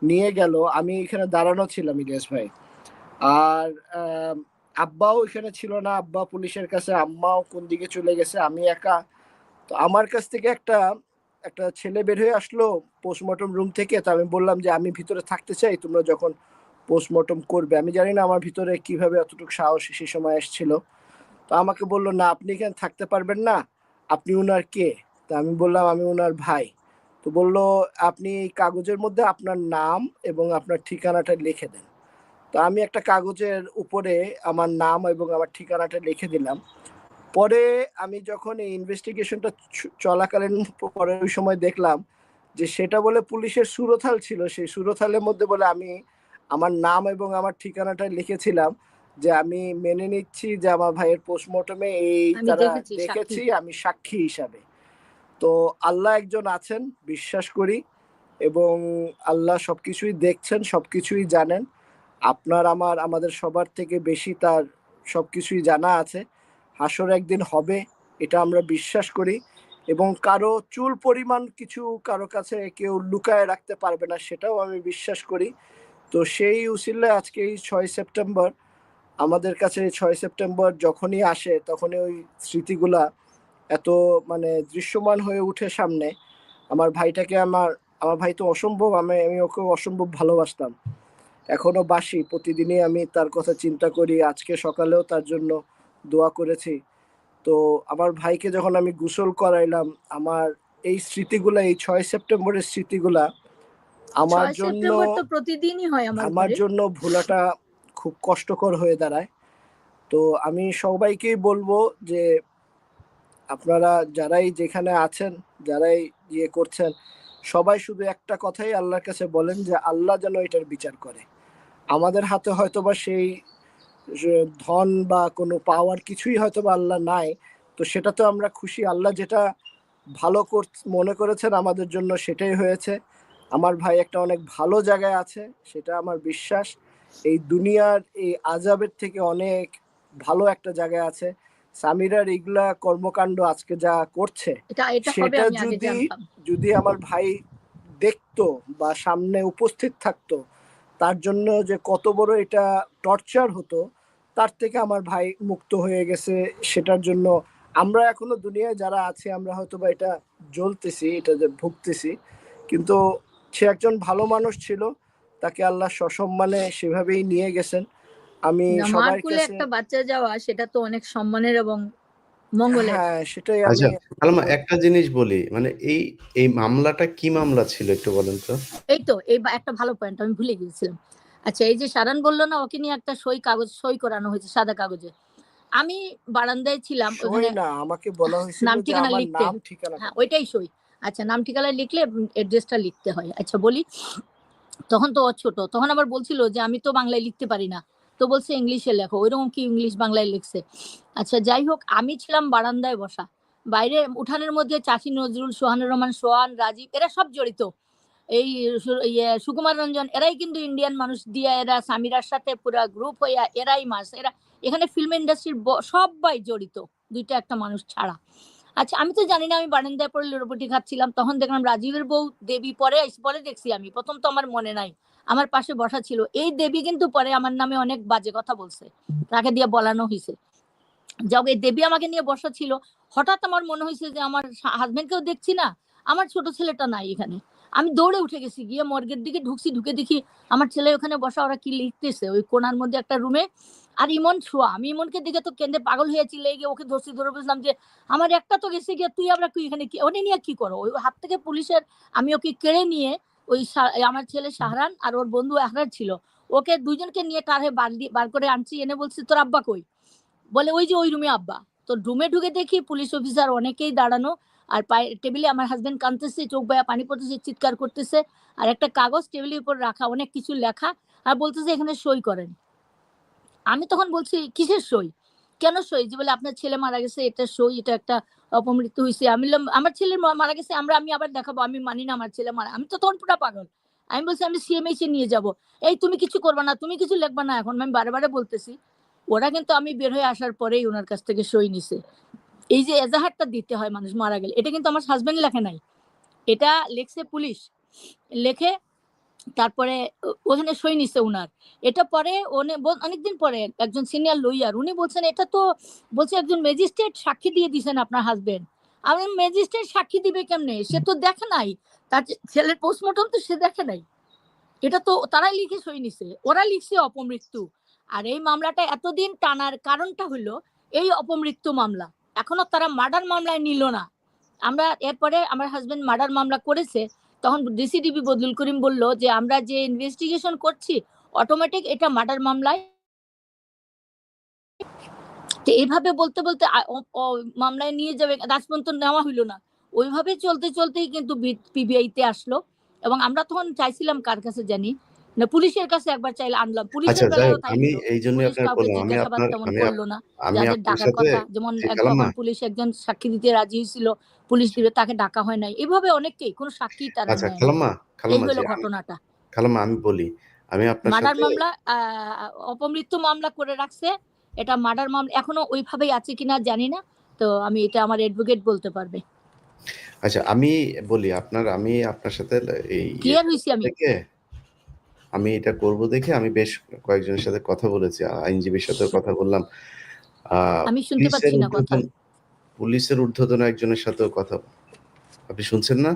নিয়ে গেল, আমি এখানে দাঁড়ানো ছিলাম ইলিয়াস ভাই, আর আব্বাও এখানে ছিল না, আব্বা পুলিশের কাছে, আম্মাও কোন দিকে চলে গেছে, আমি একা। তো আমার কাছ থেকে একটা ছেলে বের হয়ে আসলো পোস্টমর্টম রুম থেকে। তো আমি বললাম যে আমি ভিতরে থাকতে চাই, তোমরা যখন পোস্টমর্টম করবে। আমি জানি না আমার ভিতরে কিভাবে এতটুকু সাহস সেই সময় এসেছিল। তো আমাকে বললো না আপনি এখানে থাকতে পারবেন না, আপনি উনার কে? তো আমি বললাম আমি উনার ভাই। তো বললো আপনি কাগজের মধ্যে আপনার নাম এবং আপনার ঠিকানাটা লিখে দেন। তো আমি একটা কাগজের উপরে আমার নাম এবং আমার ঠিকানাটা লিখে দিলাম। পরে আমি যখন এই ইনভেস্টিগেশনটা চলাকালীন পরে ওই সময় দেখলাম যে সেটা বলে পুলিশের সুরথাল ছিল, সেই সুরথালের মধ্যে বলে আমি আমার নাম এবং আমার ঠিকানাটা লিখেছিলাম যে আমি মেনে নিচ্ছি যে আমার ভাইয়ের পোস্টমর্টমে এই তারা দেখেছি, আমি সাক্ষী হিসাবে। তো আল্লাহ একজন আছেন বিশ্বাস করি, এবং আল্লাহ সবকিছুই দেখছেন, সবকিছুই জানেন। আমাদের সবার থেকে বেশি তার সবকিছুই জানা আছে। হাসর একদিন হবে, এটা আমরা বিশ্বাস করি, এবং কারো চুল পরিমাণ কিছু কারো কাছে কেউ লুকায় রাখতে পারবে না, সেটাও আমি বিশ্বাস করি। তো সেই উসিলায় আজকে এই 6 সেপ্টেম্বর আমাদের কাছে, 6 সেপ্টেম্বর যখনই আসে তখনই ওই স্মৃতিগুলা এত মানে দৃশ্যমান হয়ে উঠে সামনে। আমার ভাইটাকে আমার ভাই তো অসম্ভব, আমি ওকে অসম্ভব ভালোবাসতাম, এখনো বাসি। প্রতিদিনই আমি তার কথা চিন্তা করি, আজকে সকালেও তার জন্য দোয়া করেছি। তো আমার ভাইকে যখন আমি গোসল করাইলাম, আমার এই স্মৃতিগুলা, এই 6 সেপ্টেম্বরের স্মৃতিগুলা আমার জন্য ভোলাটা খুব কষ্টকর হয়ে দাঁড়ায়। তো আমি সবাইকেই বলবো যে আপনারা যারাই যেখানে আছেন, যারাই ইয়ে করছেন, সবাই শুধু একটা কথাই আল্লাহর কাছে বলেন যে আল্লাহ যেন এটার বিচার করে। আমাদের হাতে হয়তোবা সেই ধন বা কোনো পাওয়ার কিছুই হয়তোবা আল্লাহ নাই, তো সেটা তো আমরা খুশি, আল্লাহ যেটা ভালো মনে করেছেন আমাদের জন্য সেটাই হয়েছে। আমার ভাই একটা অনেক ভালো জায়গায় আছে, সেটা আমার বিশ্বাস। এই দুনিয়ার এই আযাবের থেকে অনেক ভালো একটা জায়গায় আছে। সামিরার এগুলা কর্মকাণ্ড আজকে যা করছে সেটা যদি আমার ভাই দেখতো বা সামনে উপস্থিত থাকতো, তার জন্য যে কত বড় এটা টর্চার হতো, তার থেকে আমার ভাই মুক্ত হয়ে গেছে। সেটার জন্য আমরা এখনো দুনিয়ায় যারা আছি আমরা হয়তো বা এটা জ্বলতেছি, এটা যে ভুগতেছি, কিন্তু সে একজন ভালো মানুষ ছিল, তাকে আল্লাহ সসম্মানে সেভাবেই নিয়ে গেছেন। আমি সবার কাছে
একটা বাচ্চা যাওয়া সেটা তো অনেক সম্মানের এবং মঙ্গলের।
হ্যাঁ, সেটাই।
আচ্ছা সালমা, একটা জিনিস বলি, মানে এই মামলাটা কি মামলা ছিল একটু বলেন তো?
এই তো এই একটা ভালো পয়েন্ট আমি ভুলে গিয়েছিলাম। আচ্ছা, এই যে সারান বললো না ওকে নিয়ে একটা সই করানো হয়েছে সাদা কাগজে। আমি বারান্দায় ছিলাম, ওখানে
না, আমাকে বলা হয়েছিল
নাম
যে
ঠিকানা
আমার
লিখতে।
নাম ঠিকানা,
হ্যাঁ, ওইটাই সই। আচ্ছা, নাম ঠিকানা লিখলে অ্যাড্রেসটা লিখতে হয়। আচ্ছা বলি, তখন তো ছোট, তখন আবার বলছিল যে আমি তো বাংলায় লিখতে পারি না, তো বলছে ইংলিশে লেখো। ওইরকম কি ইংলিশ বাংলায় লিখছে। আচ্ছা যাই হোক, আমি ছিলাম বারান্দায় বসা, বাইরে উঠানের মধ্যে চাষী নজরুল, সোহানুর রহমান, সোহান, রাজীব, এরা সব জড়িত। এই সুকুমার রঞ্জন, এরাই কিন্তু ইন্ডিয়ান মানুষ দিয়া, এরা সামিরার সাথে পুরা গ্রুপ হইয়া এরাই মাস, এরা এখানে ফিল্ম ইন্ডাস্ট্রির সবাই জড়িত, দুইটা একটা মানুষ ছাড়া। আচ্ছা আমি তো জানি না, আমি বারান্দায় পরে লুরোপুটি খাচ্ছিলাম, তখন দেখলাম রাজীবের বউ দেবী, পরে দেখছি আমি, প্রথম তো আমার মনে নাই, আমার পাশে বসা ছিল এই দেবী, কিন্তু পরে আমার নামে অনেক বাজে কথা বলছে, তাকে দিয়ে বলানো হয়েছে। যাও, এই দেবী আমাকে নিয়ে বসা ছিল। হঠাৎ আমার মনে হয়েছে যে আমার হাজবেন্ডকেও দেখছি না, আমার ছোট ছেলেটা নাই এখানে। আমি দৌড়ে উঠে গেছি, গিয়ে মর্গের দিকে ঢুকছি, ঢুকে দেখি আমার ছেলে ওখানে বসা, ওরা কি লিখতেছে ওই কোনার মধ্যে একটা রুমে। আর ইমন শোয়া, আমি ইমনকে দিকে তো কেন্দ্রে পাগল হয়েছি, লেগে ওকে ধরে বুঝলাম যে আমার একটা তো গেছে গিয়ে, তুই আবার তুই এখানে কি, ওনে নিয়ে কি করো। ওই হাত থেকে পুলিশের, আমি ওকে কেড়ে নিয়ে ওই আমার ছেলে শাহরান আর ওর বন্ধু আহরার ছিল, ওকে দুজনকে নিয়ে কারে বার করে আনছি, এনে বলছি তোর আব্বা কই, বলে ওই যে ওই রুমে আব্বা। তো রুমে ঢুকে দেখি পুলিশ অফিসার অনেকেই দাঁড়ানো, আর টেবিলে আমার হাজবেন্ড কাঁদতেছে, চোখ বয়া পানি পড়তেছে, চিৎকার করতেছে, আর একটা কাগজ টেবিলের উপর রাখা, অনেক কিছু লেখা, আর বলতেছে এখানে সই করেন। আমি তখন বলছি কিসের সই, কেন সই, যে বলে আপনার ছেলে মারা গেছে, এটা সই, এটা একটা অপমৃত্যু হয়েছে। আমি বললাম আমার ছেলে মারা গেছে, আমি আবার দেখাবো, আমি মানি না আমার ছেলে মারা, আমি তো তখন পুরো পাগল। আমি বলছি আমি সিএমএইচে নিয়ে যাব। এই তুমি কিছু করবা না, তুমি কিছু লিখবা না, এখন আমি বারে বারে বলতেছি। ওরা কিন্তু আমি বের হয়ে আসার পরেই ওনার কাছ থেকে সই নিছে। এই যে এজাহারটা দিতে হয় মানুষ মারা গেলে, এটা কিন্তু আমার হাজবেন্ড লেখে নাই, এটা লেখছে পুলিশ, লেখে তারপরে ওখানে সই নিছে উনার। এটা পরে অনেকদিন পরে একজন সিনিয়র লয়ার উনি বলছেন এটা তো, বলছে একজন ম্যাজিস্ট্রেট সাক্ষী দিয়ে দিয়েছেন আপনার হাজবেন্ড। আমি ম্যাজিস্ট্রেট সাক্ষী দিবে কেমনে, সে তো দেখে নাই, তার ছেলের পোস্টমর্টম তো সে দেখে নাই, এটা তো তারাই লিখে সই নিছে, ওরা লিখছে অপমৃত্যু। আর এই মামলাটা এতদিন টানার কারণটা হলো এই অপমৃত্যু মামলা, এখনো তারা মার্ডার মামলায় নিল না। আমরা এরপরে আমার হাজবেন্ড মার্ডার মামলা করেছে, তখন ডিসিডিবি বদলুল করিম বলল যে আমরা যে ইনভেস্টিগেশন করছি অটোমেটিক এটা মার্ডার মামলায়। তো এইভাবে বলতে বলতে মামলায় নিয়ে যাবে, রাজপন্থ নেওয়া হইলো না, ওইভাবে চলতে চলতেই কিন্তু পিবিআইতে আসলো। এবং আমরা তখন চাইছিলাম কার কাছে জানি না, পুলিশের কাছে একবার চাইলে আনলাম, পুলিশের বেলাও তাই
আমি
হলো,
এই জন্য
পুলিশ
আপনার
কাউকে
বললাম,
জিজ্ঞাসাবাদ তেমন করলো না।
আমি
যাদের
আপনার
ডাকার
সাথে
কথা, যেমন তখন পুলিশ একজন সাক্ষী দিতে রাজি হয়েছিল, পুলিশ দিবে, তাকে ডাকা হয় নাই, এইভাবে অনেকেই কোনো সাক্ষী তারা
আচ্ছা
নেয় না। এই হলো ঘটনাটা।
খালাম্মা আমি বলি, আমি আপনার
মার্ডার
সাথে
মামলা, অপমৃত্যু মামলা করে রাখছে, এটা মার্ডার মামলা এখনো ওইভাবেই আছে কিনা জানি না, তো আমি এটা আমার অ্যাডভোকেট বলতে পারবে।
আচ্ছা আমি বলি আমি আপনার সাথে এই
ক্লিয়ার হইছি আমি।
আমি এটা করব দেখে আমি বেশ কয়েকজনের সাথে কথা বলেছি, আইনজীবীর সাথে কথা বললাম,
আমি শুনতে পাচ্ছি না কথা।
পুলিশের ঊর্ধ্বতন একজনের সাথেও কথা। আপনি শুনছেন না?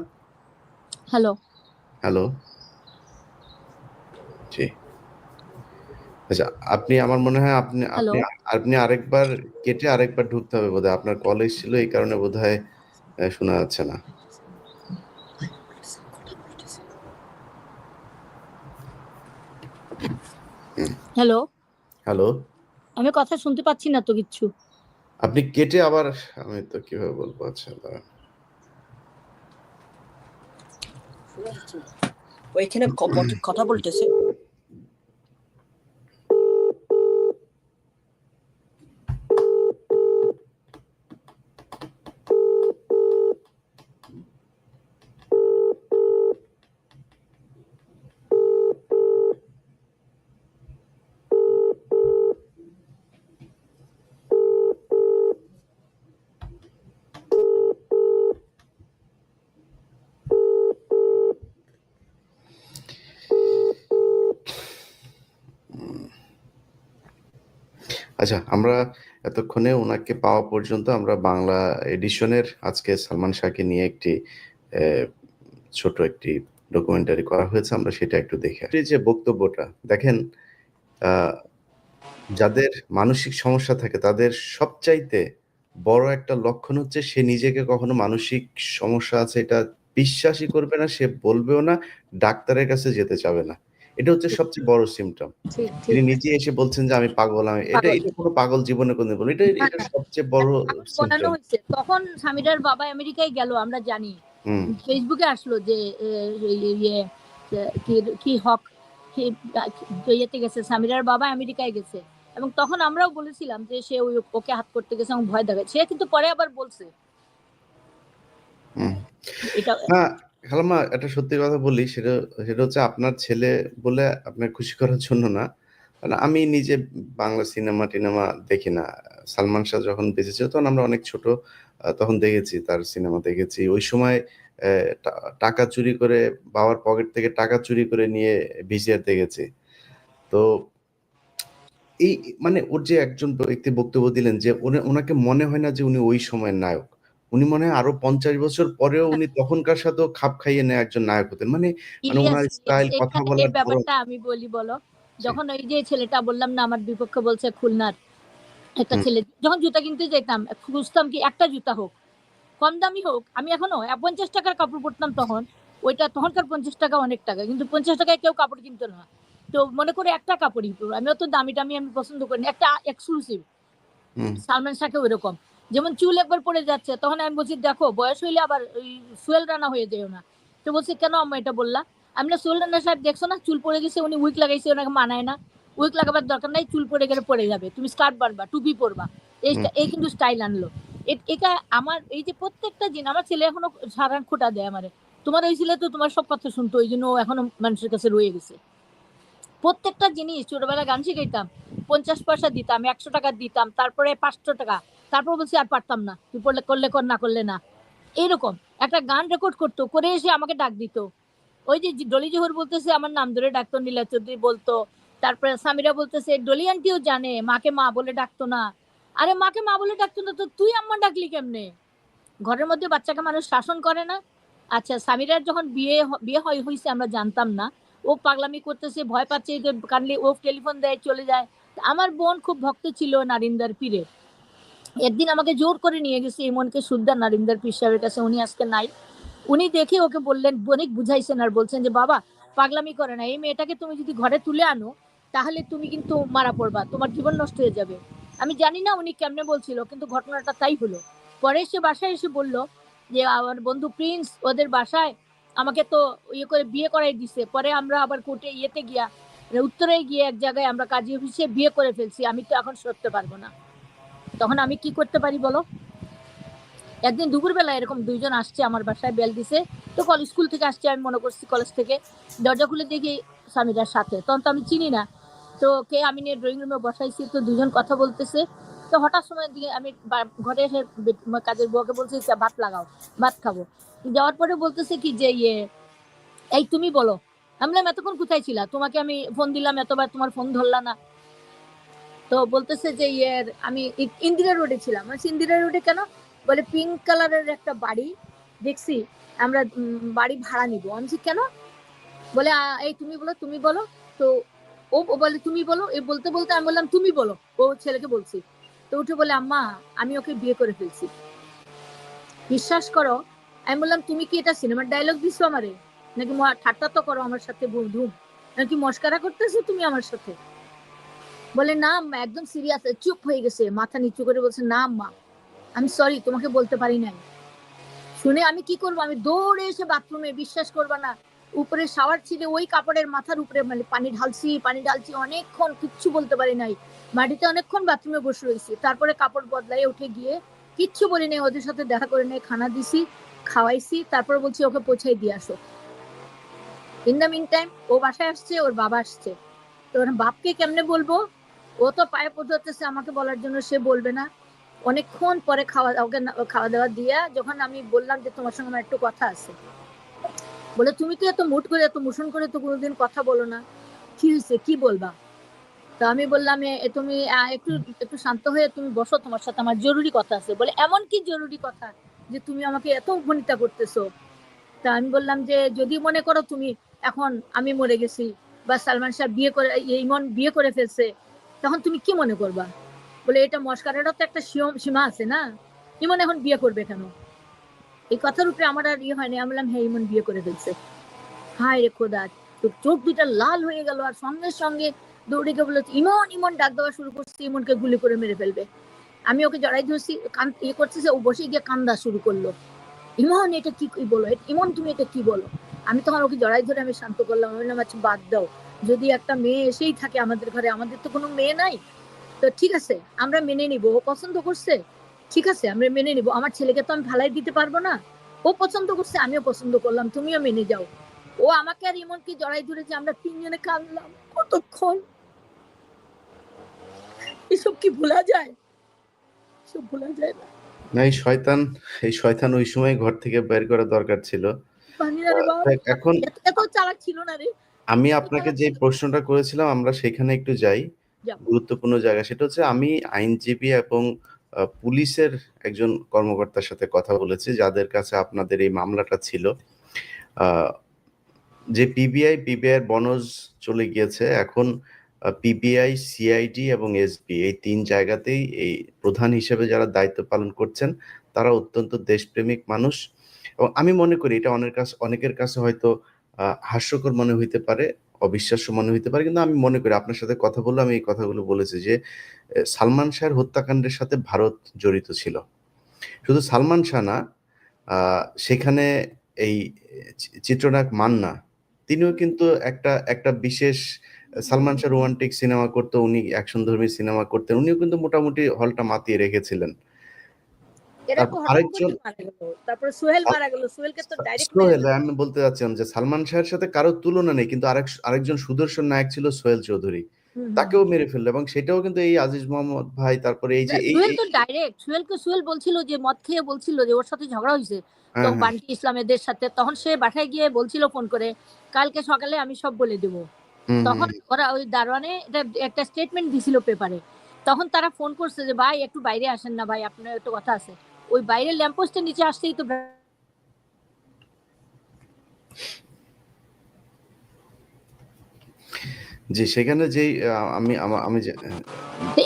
হ্যালো
হ্যালো, জি। আচ্ছা আপনি, আমার মনে হয় আপনি আপনি আপনি আরেকবার কেটে আরেকবার ঢুকতে হবে বোধহয়, আপনার কল এসেছিল এই কারণে বোধহয় শোনা যাচ্ছে না।
হ্যালো
হ্যালো,
আমি কথা শুনতে পাচ্ছি না তো কিচ্ছু।
আপনি কেটে আবার, আমি তো কিভাবে বলবো, আচ্ছা
ওইখানে কথা বলতেছে।
আচ্ছা, আমরা এতক্ষণে উনাকে পাওয়া পর্যন্ত আমরা বাংলা এডিশনের আজকে সালমান শাহকে নিয়ে একটি ছোট একটি ডকুমেন্টারি করা হয়েছে, আমরা সেটা একটু দেখে আসি। এই যে বক্তব্যটা দেখেন, যাদের মানসিক সমস্যা থাকে তাদের সবচাইতে বড় একটা লক্ষণ হচ্ছে সে নিজেকে কখনো মানসিক সমস্যা আছে এটা বিশ্বাসই করবে না, সে বলবেও না, ডাক্তারের কাছে যেতে চাবে না। এটা হচ্ছে সবচেয়ে বড় সিম্পটম। তিনি নিজে এসে বলছেন যে আমি পাগল, আমি এটা কোনো পাগল জীবনে কোনদিন বলবে, এটা সবচেয়ে বড়
বলানো হয়েছে। তখন সামিরার বাবা আমেরিকায় গেল, আমরা জানি, ফেসবুকে আসলো যে কি হক ইয়েতে গেছে, সামিরার বাবা আমেরিকায় গেছে, এবং তখন আমরাও বলেছিলাম যে সে ওকে হাত করতে গেছে এবং ভয় দেখায়। সে কিন্তু পরে আবার বলছে
এটা। খালাম্মা, একটা সত্যি কথা বলি, সেটা হচ্ছে আপনার ছেলে বলে আপনার খুশি করার জন্য না, কারণ আমি নিজে বাংলা সিনেমা টিনেমা দেখি না। সালমান শাহ যখন বেঁচে ছিল তখন আমরা অনেক ছোট, তখন দেখেছি, তার সিনেমা দেখেছি। ওই সময় টাকা চুরি করে, বাবার পকেট থেকে টাকা চুরি করে নিয়ে ভিজিআর দেখেছি। তো এই মানে ওর যে একজন ব্যক্তি বক্তব্য দিলেন যে ওনাকে মনে হয় না যে উনি ওই সময়ের নায়ক, উনি মনে হয় আরো 50 বছর পরেও উনি তখনকার সাথেও খাপ খাইয়ে নেয় একজন নায়ক হতেন। মানে ওনার স্টাইল, কথা বলার
ব্যাপারটা আমি বলি, বলো, যখন ওই যে ছেলেটা বললাম না আমার বিপক্ষে বলছে, খুলনার একটা ছেলে, যখন জুতা কিনতে যেতাম খুঁজতাম কি একটা জুতা হোক, কম দামি হোক, আমি এখনো 50 টাকার কাপড় পরতাম তখন, ওইটা তখনকার 50 টাকা অনেক টাকা, কিন্তু 50 টাকায় কেউ কাপড় কিনতো না। তো মনে করে একটা কাপড়ই পরবো, আমি অত দামি টামি আমি পছন্দ করি না, একটা এক্সক্লুসিভ। সালমান শাহকে ওইরকম, যেমন চুল একবার পড়ে যাচ্ছে, তখন আমি বলছি দেখো বয়স হইলে আবার ওই সোহেল রানা হয়ে যেও না। তো বলছি কেন আম্মা এটা বললা? আমি না, সোহেল রানা সাহেব দেখছো না, চুল পড়ে গেছে, উনি উইক লাগাইছে, ওনাকে মানায় না, উইক লাগাবার দরকার নাই, চুল পড়ে গেলে পড়ে যাবে, তুমি স্কার্ট বানবা, টুপি পরবা, এই কিন্তু স্টাইল আনলো। এটা আমার এই যে প্রত্যেকটা জিনিস, আমার ছেলে এখনো সাধারণ খোটা দেয় আমারে, তোমার ওই ছেলে তো তোমার সব কথা শুনতো, ওই জন্য এখনো মানুষের কাছে রয়ে গেছে। প্রত্যেকটা জিনিস, ছোটবেলা গান শিখাইতাম, 50 পয়সা দিতাম, 100 টাকা দিতাম, তারপরে 500 টাকা, তারপর বলছি আর পারতাম না, তুই পড়লে করলে কর, না করলে না। এইরকম একটা গান রেকর্ড করতো, করে এসে আমাকে ডাক দিত, ওই যে ডলি জোহর বলতেছে আমার নাম ধরে ডাকতো, নীলা চৌধুরী বলতো, তারপরে সামিরা বলতেছে ডলি আন্টিও জানে মাকে মা বলে ডাকতো না। আরে মাকে মা বলে ডাকতো না তো তুই আম্মা ডাকলি কেমনে? ঘরের মধ্যে বাচ্চাকে মানুষ শাসন করে না। আচ্ছা, সামিরার যখন বিয়ে হয়েছে আমরা জানতাম না, ও পাগলামি করতেছে, ভয় পাচ্ছে, কানলে ও টেলিফোন দেয়, চলে যায়। আমার বোন খুব ভক্ত ছিল নারিন্দার পীরের, একদিন আমাকে জোর করে নিয়ে গেছে ইমনকে সুদ্দা নারিন্দার পীর সাহেবের কাছে, উনি আজকে নাই। উনি দেখে ওকে বললেন, অনেক বুঝাইছেন আর বলছেন যে বাবা পাগলামি করে না, এই মেয়েটাকে তুমি যদি ঘরে তুলে আনো তাহলে তুমি কিন্তু মারা পড়বা, তোমার জীবন নষ্ট হয়ে যাবে। আমি জানি না উনি কেমনে বলছিল, কিন্তু ঘটনাটা তাই হলো। পরে সে বাসায় এসে বলল যে আমার বন্ধু প্রিন্স ওদের বাসায় আমাকে তো ইয়ে করে বিয়ে করাই দিছে, পরে আমরা আবার কোর্টে ইয়েতে গিয়া, উত্তরে গিয়ে এক জায়গায় আমরা কাজী অফিসে বিয়ে করে ফেলছি, আমি তো এখন সরতে পারবো না। তখন আমি কি করতে পারি বলো? একদিন দুপুরবেলা এরকম দুইজন আসছে আমার বাসায়, বেল দিছে, তো কলেজ স্কুল থেকে আসছে, আমি মনে করছি কলেজ থেকে, দরজা খুলে দেখি স্বামীটার সাথে, তখন তো আমি চিনি না, তো কে আমি নিয়ে ড্রয়িং রুমে বসাইছি, তো দুজন কথা বলতেছে। তো হঠাৎ সময় দিকে আমি ঘরে এসে কাজের বউকে বলছি ভাত লাগাও, ভাত খাবো। যাওয়ার পরে বলতেছে কি যে এই তুমি বলো। আমি বললাম এতক্ষণ কোথায় ছিলা, তোমাকে আমি ফোন দিলাম এতবার, তোমার ফোন ধরলা না। তো বলতেছে যে আমি ইন্দিরা রোডে ছিলাম। ইন্দিরা রোডে কেন? বলে পিঙ্ক কালারের একটা বাড়ি দেখছি, আমরা বাড়ি ভাড়া নিব। আমি কেন? বলে এই তুমি বলো, তুমি বলো। তো ও বলে তুমি বলো, এই বলতে বলতে আমি বললাম তুমি বলো, ও ছেলেকে বলছি। তো উঠে বলে আম্মা আমি ওকে বিয়ে করে ফেলছি। বিশ্বাস করো, আমি বললাম তুমি কি এটা সিনেমার ডায়লগ দিছো আমারে, নাকি ঠাট্টা তো করো আমার সাথে, ধুম নাকি মস্কারা করতেছো তুমি আমার সাথে? বলে না আম্মা, একদম সিরিয়াস, চুপ হয়ে গেছে, মাথা নিচু করে বলছে না আম্মা আমি সরি, তোমাকে বলতে পারি নাই। শুনে আমি কি করবো, আমি দৌড়ে এসে বাথরুমে, বিশ্বাস করবা না, উপরে শাওয়ার ছিল ওই কাপড়ের মাথার উপরে, মানে পানি ঢালছি অনেকক্ষণ, কিচ্ছু বলতে পারি নাই, মাটিতে অনেকক্ষণ বাথরুমে বসে রয়েছি। তারপরে কাপড় বদলাই উঠে গিয়ে কিচ্ছু বলি নাই, ওদের সাথে দেখা করে নেই, খানা দিছি, খাওয়াইছি, তারপর বলছি ওকে পৌঁছাই দিয়ে আসো। ইন দ্য মিন টাইম ও বাসায় আসছে, ওর বাবা আসছে, তো বাপকে কেমনে বলবো, ও তো পায়ে পড়তেছে আমাকে বলার জন্য, সে বলবে না। অনেকক্ষণ পরে খাওয়া দাওয়া দিয়ে যখন আমি বললাম যে তোমার সঙ্গে আমার একটু কথা আছে, বলে তুমি তো এত মুট করে, এত মোশন করে তো কোনোদিন কথা বলো না, কি হয়েছে, কি বলবা? তো আমি বললাম তুমি একটু একটু শান্ত হয়ে তুমি বসো, তোমার সাথে আমার জরুরি কথা আছে। বলে এমন কি জরুরি কথা যে তুমি আমাকে এত উপনীতা করতেছো? তা আমি বললাম যে যদি মনে করো তুমি এখন আমি মরে গেছি বা সালমান শাহ বিয়ে করে ইমন বিয়ে করে ফেলছে, তখন তুমি কি মনে করবা? বলে এটা মস্কারেরও তো একটা সীমা আছে না, ইমন এখন বিয়ে করবে কেন? এই কথার উপরে আমার আর ইয়ে হয়নি। আমি বললাম হ্যাঁ ইমন বিয়ে করে ফেলছে। হায় রে খোদা, চোখ দুটা লাল হয়ে গেল। আর সঙ্গে সঙ্গে দৌড়ে গিয়ে বলে ইমন ইমন ডাক দেওয়া শুরু করছে, ইমনকে গুলি করে মেরে ফেলবে। আমি ওকে জড়াই ধরছি, ইয়ে করতেছে, ও বসে গিয়ে কান্দা শুরু করলো, ইমন এটা কি বলো, ইমন তুমি এটা কি বলো? আমি তখন ওকে জড়াই ধরে আমি শান্ত করলাম। আমি বললাম আচ্ছা বাদ দাও, যদি একটা মেয়ে এসেই থাকে আমাদের ঘরে, আমাদের তো কোনো মেয়ে নাই, তো ঠিক আছে আমরা মেনে নিব। ও পছন্দ করছে, ঠিক আছে আমরা মেনে নিব। আমার ছেলেকে তো আমি ফালাই দিতে পারবো না। ও পছন্দ করছে, আমিও পছন্দ করলাম, তুমিও মেনে যাও। ও আমাকে আর ইমনকে জড়াই ধরেছে, আমরা তিনজনে কাঁদলাম কতক্ষণ। এসব কি ভোলা যায়? এসব ভোলা যায় না।
না, এই শয়তান ওই সময় ঘর থেকে বের করা দরকার ছিল। এখন
এত চালাক ছিল না রে।
আমি আপনাকে যে প্রশ্নটা করেছিলাম আমরা সেখানে একটু যাই, গুরুত্বপূর্ণ জায়গা। সেটা হচ্ছে আমি আইনজীবী এবং পুলিশের একজন কর্মকর্তার সাথে কথা বলেছি যাদের কাছে আপনাদের এই মামলাটা ছিল। যে পিবিআই বনজ চলে গিয়েছে, এখন পিবিআই, সিআইডি এবং এসবি এই ৩ জায়গাতেই এই প্রধান হিসেবে যারা দায়িত্ব পালন করছেন তারা অত্যন্ত দেশপ্রেমিক মানুষ। এবং আমি মনে করি এটা অনেকের কাছে হয়তো হাস্যকর মনে হইতে পারে, অবিশ্বাস্য মনে হইতে পারে, কিন্তু আমি মনে করি আপনার সাথে কথা বললে আমি এই কথাগুলো বলেছি যে সালমান শাহের হত্যাকাণ্ডের সাথে ভারত জড়িত ছিল। শুধু সালমান শাহ না, সেখানে এই চিত্রনায়ক মান্না তিনিও কিন্তু একটা বিশেষ সালমান শাহ রোমান্টিক সিনেমা করতো, উনি অ্যাকশন ধর্মী সিনেমা করতেন, উনিও কিন্তু মোটামুটি হলটা মাতিয়ে রেখেছিলেন। আমি বলতে চাচ্ছিলাম যে সালমান শাহের সাথে কারো তুলনা নেই, কিন্তু আরেকজন সুদর্শন নায়ক ছিল সোহেল চৌধুরী, তাকেও মেরে ফেললো। এবং সেটাও কিন্তু এই আজিজ মোহাম্মদ ভাই, তারপরে এই যে
সোহেল বলছিল যে মদ খেয়ে বলছিল যে ওর সাথে ঝগড়া হয়েছে তো বান্টি ইসলামেদের সাথে, তখন সে বাসায় গিয়ে বলছিল ফোন করে কালকে সকালে আমি সব বলে দেব। তখন ওরা ওই দারোয়ানে এটা একটা স্টেটমেন্ট দিছিল পেপারে, তখন তারা ফোন করছে যে ভাই একটু বাইরে আসেন না ভাই, আপনার একটু কথা আছে। ওই বাইরের ল্যাম্পপোস্টের নিচে আসতেই তো
জি, সেখানে যেই আমি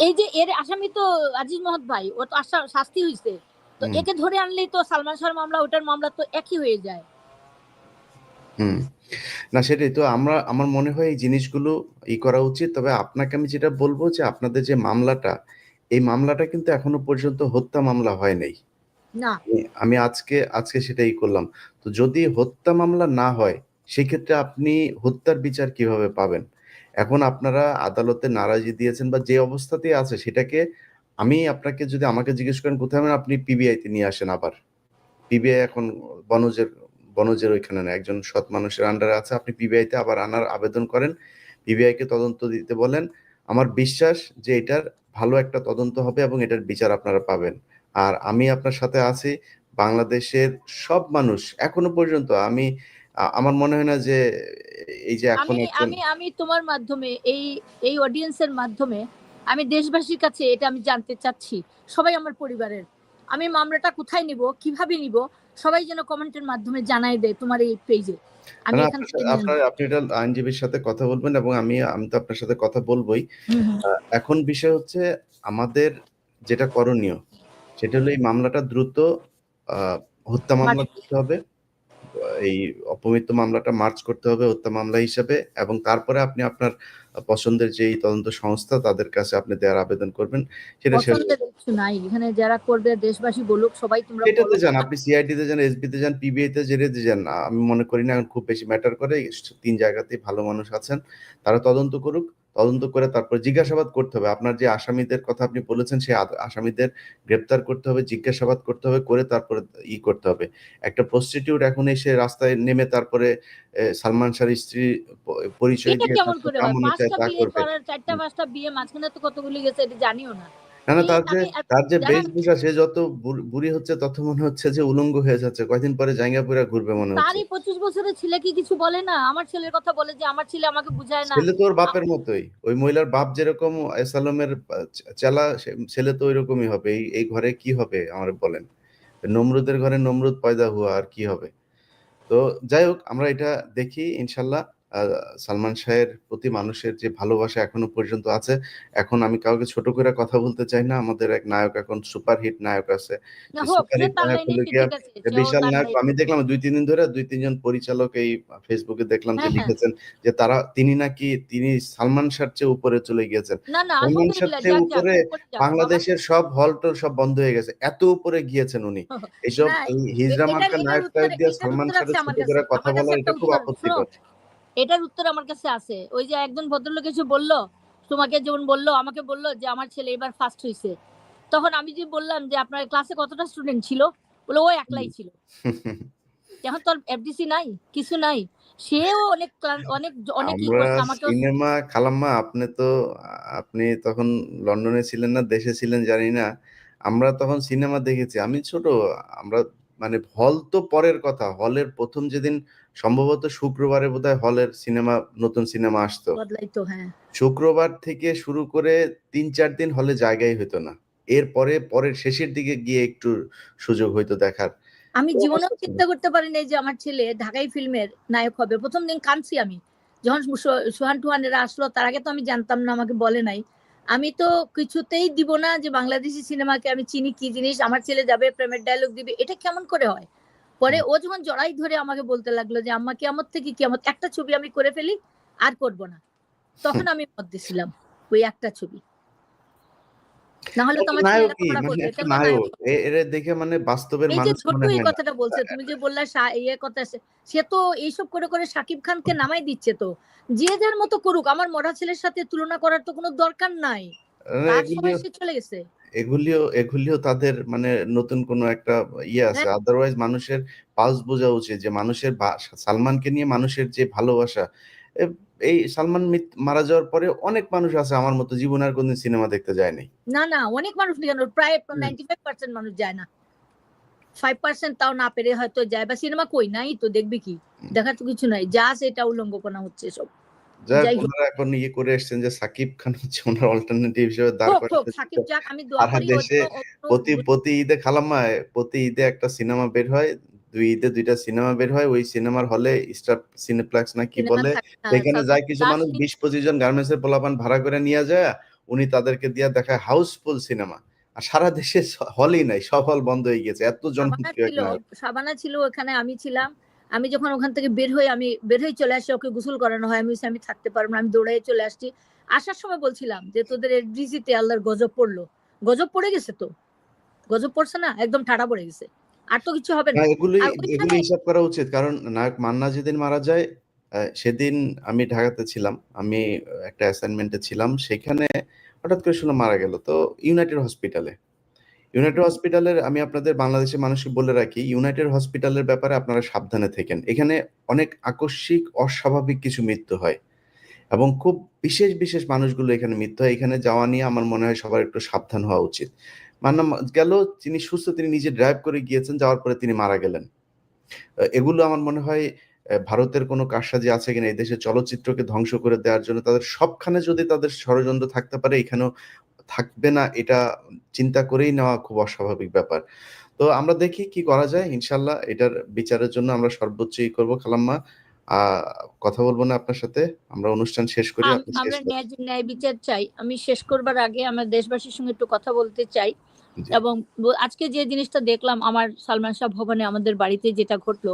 এই যে এর আসামি তো আজিজ মোহাম্মদ ভাই, ও তো শাস্তি হয়েছে, তো একে ধরে আনলেই তো সালমান শাহর মামলা ওটার মামলা তো একই হয়ে যায়।
না সেটাই তো, আমার মনে হয় এই জিনিসগুলো করা উচিত। তবে আপনাকে আমি যেটা বলবো যে আপনাদের যে মামলাটা, এই মামলাটা কিন্তু এখনো পর্যন্ত হত্যা মামলা হয় নাই।
না,
আমি আজকে সেটাই করলাম। তো যদি হত্যা মামলা না হয় সেক্ষেত্রে আপনি হত্যার বিচার কিভাবে পাবেন? এখন আপনারা আদালতে নারাজি দিয়েছেন বা যে অবস্থাতেই আছে সেটাকে, আমি আপনাকে যদি আমাকে জিজ্ঞেস করেন কোথায় হবেন, আপনি পিবিআইতে নিয়ে আসেন। আবার পিবিআই এখন বনজের ওইখানে না, একজন সৎ মানুষের আন্ডারে আছে। আপনি পিবিআইতে আবার আনার আবেদন করেন, পিবিআইকে তদন্ত দিতে বলেন। আমার বিশ্বাস যে এটার ভালো একটা তদন্ত হবে এবং এটার বিচার আপনারা পাবেন। আর আমি আপনার সাথে আছি। বাংলাদেশের সব মানুষ এখনো পর্যন্ত আমার মনে হয় না যে এই যে এখন
আমি তোমার মাধ্যমে এই অডিয়েন্সের মাধ্যমে আমি দেশবাসীর কাছে এটা আমি জানতে চাচ্ছি, সবাই আমার পরিবারের, আমি মামলাটা কোথায় নিব, কিভাবে নিব, সবাই যেন কমেন্টের মাধ্যমে জানাই দেয় তোমার এই পেজে। আমি এখান থেকে
আপনি এটা আইনজীবীর সাথে কথা বলবেন এবং আমি তো আপনার সাথে কথা বলবোই। এখন বিষয় হচ্ছে আমাদের যেটা করণীয় সেটা হলো এই মামলাটা দ্রুত হত্যা মামলা করতে হবে, এই অপমৃত্যু মামলাটা মার্চ করতে হবে হত্যা মামলা হিসেবে, এবং তারপরে আপনি আপনার পছন্দের যে তদন্ত সংস্থা তাদের কাছে আপনি দেওয়ার আবেদন করবেন। সেটা
কিছু নাই, এখানে যারা করবে দেশবাসী বলুক, সবাই তোমরা
এটাতে যান, আপনি সিআইডি তে যান, এসবি তে যান, পিবিআই তে যেতে যান, আমি মনে করি না খুব বেশি ম্যাটার করে। ৩ জায়গাতেই ভালো মানুষ আছেন, তারা তদন্ত করুক। তদন্ত করে তারপর জিজ্ঞাসাবাদ করতে হবে। আপনার যে আসামিদের কথা আপনি বলেছেন সেই আসামিদের গ্রেপ্তার করতে হবে, জিজ্ঞাসাবাদ করতে হবে, করে তারপরে করতে হবে। একটা প্রস্টিটিউট এখন এসে রাস্তায় নেমে তারপরে সালমান শাহর স্ত্রী পরিচয় দিয়ে
কেমন করে হয়? ৫টা বিয়ে করার ৪টা ৫টা বিয়ে মাঝখানে তো কতগুলি গেছে এটা জানিও না।
না না,
এই
তার যে
জানেন
বেশভূষা, সে যত বুড়ি হচ্ছে তত মনে হচ্ছে যে উলঙ্গ হয়ে যাচ্ছে, কয়দিন পরে জাঙ্গিয়া পরে ঘুরবে মনে হচ্ছে।
তারই 25 বছরের ছেলে কি কিছু বলে না? আমার ছেলের কথা বলে যে আমার ছেলে আমাকে বুঝায় না।
ছেলে তো ওর বাপের মতোই, ওই মহিলার বাপ যেরকম সালোমের চেলা, ছেলে তো ওইরকমই হবে। এই ঘরে কি হবে আমার বলেন? নমরুদের ঘরে নমরুদ পয়দা হুয়া, আর কি হবে? তো যাই হোক, আমরা এটা দেখি ইনশাল্লাহ। সালমান শাহের প্রতি মানুষের যে ভালোবাসা এখনো পর্যন্ত আছে। এখন আমি কাউকে ছোট করে কথা বলতে চাই না, আমাদের এক নায়ক এখন সুপারহিট নায়ক আছে।
না হোক, সে
সুপারহিট
তার
নায়ক
লাইনে
হলো
সে
গিয়া
ঠিক আছে, সেও
বিশাল
তার
নায়ক। আমি
লাইনে।
দেখলাম 2-3 দিন ধরে 2-3 জন পরিচালক এই ফেসবুকে দেখলাম যে
হ্যাঁ, হ্যাঁ।
লিখেছেন যে তিনি সালমান শাহর চেয়ে উপরে চলে গিয়েছেন।
না, না,
সালমান শাহর
আলহামদুলিল্লাহ,
চেয়ে
যাক, যাক,
উপরে
উপরে যাক বাবা।
বাংলাদেশের সব হল টল সব বন্ধ হয়ে গেছে, এত উপরে গিয়েছেন উনি। এইসব
না,
এই হিজড়া
এটার
মার্কা
এটার
নায়ক
উত্তর
টায়ক দিয়ে
এটার
সালমান
উত্তর আছে
শাহের
আমার
ছোট
কাছে।
করে কথা
আমার কাছে
বলা,
একটা
এটা খুব
উত্তর, শোনো,
আপত্তিকর।
এটার উত্তর আমার কাছে আছে। ওই যে একজন ভদ্রলোক এসে বলল, তোমাকে যেমন বলল, আমাকে বলল যে আমার ছেলে এবার ফার্স্ট হইছে। তখন আমি যে বললাম যে আপনার ক্লাসে কতটা স্টুডেন্ট ছিল? বলে ও একলাই ছিল। এখন তো এফডিসি নাই, কিছু নাই। সেও অনেক অনেক অনেক ই
আমরা
করছে আমাকেও।
সিনেমা, খালাম্মা, আপনি তখন লন্ডনে ছিলেন না দেশে ছিলেন জানি না, আমরা তখন সিনেমা দেখেছি। আমি ছোট, আমরা মানে হল তো পরের কথা, হলের প্রথম যেদিন সম্ভবত শুক্রবারে বোধহয় হলের নতুন সিনেমা আসতো,
বদলাইতো, হ্যাঁ।
শুক্রবার থেকে শুরু করে 3-4 দিন হলে জায়গাই হতো না। এরপরে পরের শেষের দিকে গিয়ে একটু সুযোগ হইতো দেখার।
আমি
তো
জীবনেও
অবস্থা ছিল।
চিন্তা করতে পারি নাই যে আমার ছেলে ঢাকাই ফিল্মের নায়ক হবে। প্রথম দিন কাঁদছি আমি, যখন সোহান টুহানেরা আসলো। তার আগে তো আমি জানতাম না, আমাকে বলে নাই। আমি তো কিছুতেই দিব না যে বাংলাদেশি সিনেমাকে আমি চিনি কি জিনিস। আমার ছেলে যাবে, প্রেমের ডায়লগ দিবে, এটা কেমন করে হয়? পরে ও যখন জড়াই ধরে আমাকে বলতে লাগলো যে আম্মা, কিয়ামত থেকে কিয়ামত, একটা ছবি আমি করে ফেলি আর করব না, তখন আমি মত দিছিলাম ওই একটা ছবি। না হলে তো
একটা
আমার ছেলে
নায়কই,
লেখাপড়া
মানে
করবে,
একটা
কেমনে নায়ক
নায়ক,
হবে?
এর দেখে মানে বাস্তবের
এই যে
মানুষ
ছোট্ট
মনে
এই
হয় না।
কথাটা বলছে, তুমি যে বললা ইয়ে কথা, সে তো এইসব করে করে শাকিব খানকে নামাই দিচ্ছে। তো যে যার মতো করুক, আমার মরা ছেলের সাথে তুলনা করার তো কোনো দরকার নাই। তার সময়
এগুলিও
সে চলে গেছে।
এগুলিও তাদের মানে নতুন কোনো একটা ইয়ে আছে।
হ্যাঁ,
আদারওয়াইজ মানুষের পালস বোঝা উচিত যে মানুষের সালমানকে নিয়ে মানুষের যে ভালোবাসা। এ- এই সালমান মারা যাওয়ার পরে অনেক মানুষ আছে আমার মতো জীবনে আর কোনদিন সিনেমা দেখতে যায়নি।
না, না, অনেক মানুষ কেন, প্রায় 95% মানুষ যায় না। 5% তাও না পেরে হয়তো যায়, বা সিনেমা কই নাই তো দেখবে কি? দেখার তো কিছু নাই, যা সেটা উল্লঙ্ঘপনা হচ্ছে সব।
যাক,
যাই হোক,
ওনারা এখন ইয়ে করে এসেছেন যে সাকিব খান হচ্ছে ওনার অল্টারনেটিভ হিসেবে দাঁড়
হোক হোক,
করাতে।
সাকিব যাক, আমি দোয়া
সারা
করি ওর
দেশে
জন্য।
প্রতি প্রতি ঈদে, খালাম্মায় প্রতি ঈদে একটা সিনেমা বের হয়, 2 ঈদে 2টা সিনেমা বের হয়। ওই সিনেমার হলে স্টার সিনেপ্লেক্স না কি
সিনেমা
বলে,
থাকে না,
সেখানে
সালমান
যায় কিছু
তার
মানুষ, 20-25 জন গার্মেন্টস এর পোলাপান ভাড়া করে নিয়ে যায়, উনি তাদেরকে দিয়ে দেখায় হাউসফুল সিনেমা। আর সারা দেশে হলই নাই, সব হল বন্ধ হয়ে গেছে, এত
শাবানা
জনপ্রিয় এক
ছিল,
নায়ক।
শাবানা ছিল ওখানে, আমি ছিলাম। আমি যখন ওখান থেকে আমি বের হয়ে চলে আসি, ওকে গোসল করানো হয়। আমি থাকতে পারবো না, আমি দৌড়াই চলে আসছি। আসার সময় বলছিলাম যে তোদের এফডিসিতে আল্লাহর গজব পড়লো। গজব পড়ে গেছে তো, গজব পড়ছে না, একদম ঠাড়া পড়ে গেছে। আর তো কিছু হবে
না,
না।
এগুলি
আর
এগুলি
ওইখানে
হিসাব করা উচিত, কারণ নায়ক মান্না যেদিন মারা যায়, সেদিন আমি ঢাকাতে ছিলাম। আমি একটা অ্যাসাইনমেন্টে ছিলাম, সেখানে হঠাৎ করে শুনলাম মারা গেল। তো ইউনাইটেড হসপিটালের আমি আপনাদের বাংলাদেশের মানুষকে বলে রাখি, ইউনাইটেড হসপিটালের ব্যাপারে আপনারা সাবধানে থাকেন। এখানে অনেক আকস্মিক অস্বাভাবিক কিছু মৃত্যু হয়, এবং খুব বিশেষ বিশেষ মানুষগুলো এখানে মৃত্যু হয়। এখানে যাওয়া নিয়ে আমার মনে হয় সবার একটু সাবধান হওয়া উচিত। মান্না গেল, তিনি সুস্থ, তিনি নিজে ড্রাইভ করে গিয়েছেন, যাওয়ার পরে তিনি মারা গেলেন। এগুলো আমার মনে হয় ভারতের কোনো কারসাজি আছে কিনা এই দেশের চলচ্চিত্রকে ধ্বংস করে দেওয়ার জন্য, তাদের সবখানে যদি তাদের ষড়যন্ত্র থাকতে পারে, এখানেও থাকবে না, এটা চিন্তা করেই নেওয়া খুব অস্বাভাবিক ব্যাপার। তো আমরা দেখি কি করা যায়, ইনশাল্লাহ এটার বিচারের জন্য আমরা সর্বোচ্চই করব। খালাম্মা, কথা বলবো না আপনার সাথে, আমরা অনুষ্ঠান শেষ করি, আপনি শেষ
আমরা
করেন।
ন্যায় বিচার চাই। আমি শেষ করবার আগে আমার দেশবাসীর সঙ্গে একটু কথা বলতে চাই।
জি।
এবং আজকে যে জিনিসটা দেখলাম আমার সালমান শাহ ভবনে, আমাদের বাড়িতে যেটা ঘটলো,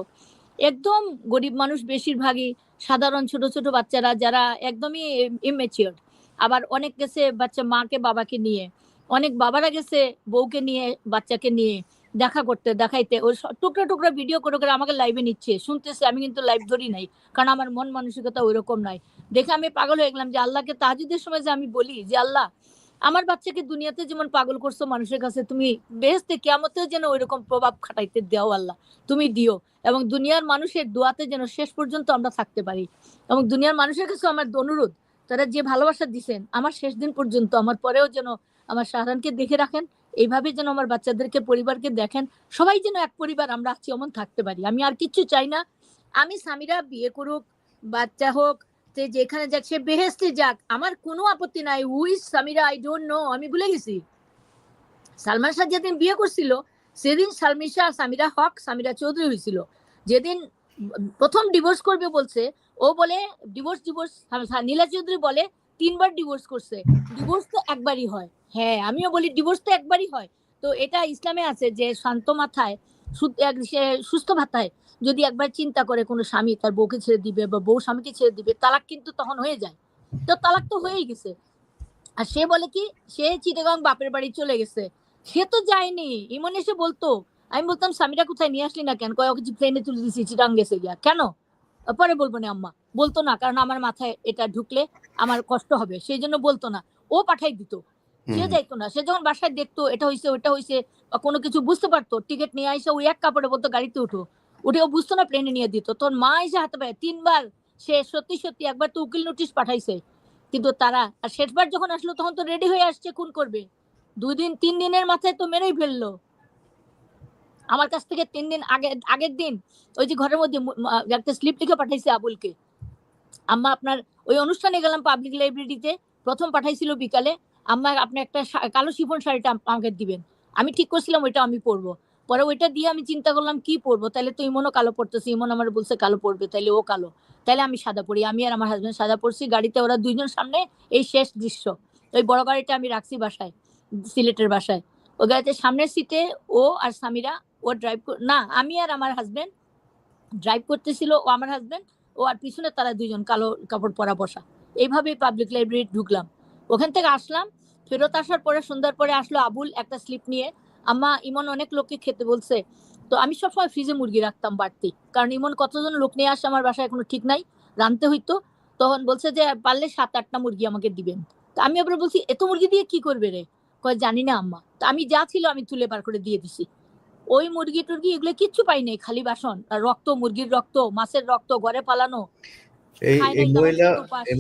একদম গরিব মানুষ বেশিরভাগই, সাধারণ ছোট ছোট বাচ্চারা যারা একদমই ইমেচিওর। আবার অনেক গেছে বাচ্চা মাকে বাবাকে নিয়ে, অনেক বাবারা গেছে বউকে নিয়ে বাচ্চাকে নিয়ে দেখা করতে, দেখাইতে। ওই টুকরা টুকরা ভিডিও করে করে আমাকে লাইভে নিচ্ছে, শুনতেছে। আমি কিন্তু লাইভ ধরি নাই, কারণ আমার মন মানসিকতা ওই রকম নাই। দেখে আমি পাগল হয়ে গেলাম যে আল্লাহকে তাহাজ্জুদের সময় যে আমি বলি যে আল্লাহ, আমার বাচ্চাকে দুনিয়াতে যেমন পাগল করছো মানুষের কাছে, তুমি বেহেশতে কিয়ামতেও যেন ওইরকম প্রভাব খাটাইতে দাও আল্লাহ, তুমি দিও। এবং দুনিয়ার মানুষের দোয়াতে যেন শেষ পর্যন্ত আমরা থাকতে পারি। এবং দুনিয়ার মানুষের কাছে আমার অনুরোধ, তারা যে ভালোবাসা দিছেন আমার শেষ দিন পর্যন্ত, আমার পরেও যেন আমার শাহরানকে দেখে রাখেন, এইভাবে যেন আমার বাচ্চাদেরকে পরিবারকে দেখেন, সবাই যেন এক পরিবার আমরা আছি এমন থাকতে পারি। আমি আর কিচ্ছু চাই না। আমি সামিরা বিয়ে করুক, বাচ্চা হোক, সে যেখানে যাক, সে বেহেস্তে যাক, আমার কোনো আপত্তি নাই। উইস সামিরা আই ডোন্ট নো, আমি ভুলে গেছি। সালমান শাহ যেদিন বিয়ে করছিল সেদিন সামিরা হক সামিরা চৌধুরী হয়েছিল। যেদিন প্রথম ডিভোর্স করবে বলছে, ও বলে ডিভোর্স নীলা চৌধুরী বলে 3 বার ডিভোর্স করছে। ডিভোর্স তো একবারই হয়। হ্যাঁ, আমিও বলি ডিভোর্স তো একবারই হয়। তো এটা ইসলামে আছে যে শান্ত মাথায় সুস্থ মাথায় যদি একবার চিন্তা করে কোনো স্বামী তার বউকে ছেড়ে দিবে বা বউ স্বামীকে ছেড়ে দিবে, তালাক কিন্তু তখন হয়ে যায়। তো তালাক তো হয়েই গেছে। আর সে বলে কি, সে চিটাগাং বাপের বাড়ি চলে গেছে, সে তো যায়নি। ইমন এসে বলতো, আমি বলতাম সামিরা কোথায়, নিয়ে আসলি না কেন? কয় ওকে প্লেনে তুলে দিছি, চিটাগাং গেছে গিয়া। কেন? পরে বলবো না আম্মা। বলতো না, কারণ আমার মাথায় এটা ঢুকলে আমার কষ্ট হবে, সেই জন্য বলতো না। ও পাঠাই দিত, সে যাইতো না। সে যখন বাসায় দেখতো এটা হয়েছে ওটা হয়েছে কোনো কিছু বুঝতে পারতো, টিকিট নিয়ে আসে ওই এক কাপড়ে বলতো গাড়িতে উঠো, উঠে ও বুঝতো না, প্লেনে নিয়ে দিত। তোর মা এসে হাতে পায় 3 বার। সে সত্যি সত্যি একবার তো উকিল নোটিশ পাঠাইছে, কিন্তু তারা আর শেষবার যখন আসলো তখন তো রেডি হয়ে আসছে খুন করবে। 2-3 দিনের মাথায় তো মেরেই ফেললো। আমার কাছ থেকে 3 দিন আগের দিন ওই যে ঘরের মধ্যে একটা স্লিপ লিখে পাঠাইছে আবুলকে, আম্মা আপনার ওই অনুষ্ঠানে গেলাম পাবলিক লাইব্রেরিতে, প্রথম পাঠাইছিল বিকালে, আম্মা আপনি একটা কালো শিফন শাড়িটা আমাকে দিবেন। আমি ঠিক করছিলাম ওইটা আমি পরবো। পরে ওইটা দিয়ে আমি চিন্তা করলাম কি পরবো, তাহলে তো ইমনও কালো পড়তেছে, ইমন আমার বলছে কালো পরবে, তাহলে ও কালো, তাহলে আমি সাদা পরি। আমি আর আমার হাজবেন্ড সাদা পরছি গাড়িতে, ওরা 2 জন সামনে। এই শেষ দৃশ্য, ওই বড় গাড়িটা আমি রাখছি বাসায়, সিলেটের বাসায়। ওই গাড়িতে সামনের সিটে ও আর সামিরা, ও ড্রাইভ না, আমি আর আমার হাজবেন্ড ড্রাইভ করতেছিল, ও আমার হাজবেন্ড, ও আর পিছনে তারা 2 জন কালো কাপড় পরা বসা। এইভাবেই পাবলিক লাইব্রেরি ঢুকলাম। ওখান থেকে আসলাম, ফেরত আসার পরে সন্ধ্যার পরে আসলো আবুল একটা স্লিপ নিয়ে, আম্মা ইমন অনেক লোককে খেতে বলছে। তো আমি সবসময় ফ্রিজে মুরগি রাখতাম বাড়তি, কারণ ইমন কতজন লোক নিয়ে আসে আমার বাসায় কোনো ঠিক নাই, রাঁধতে হইতো। তখন বলছে যে পারলে 7-8টা মুরগি আমাকে দিবেন। তো আমি আবার বলছি এত মুরগি দিয়ে কি করবে রে? কয় জানি না আম্মা। তো আমি যা ছিল আমি তুলে বার করে দিয়ে দিছি। ওই মুরগি টুরগি এগুলো কিচ্ছু পাই নাই, খালি বাসন আর রক্ত, মুরগির রক্ত, মাছের রক্ত, ঘরে পালানো।
এই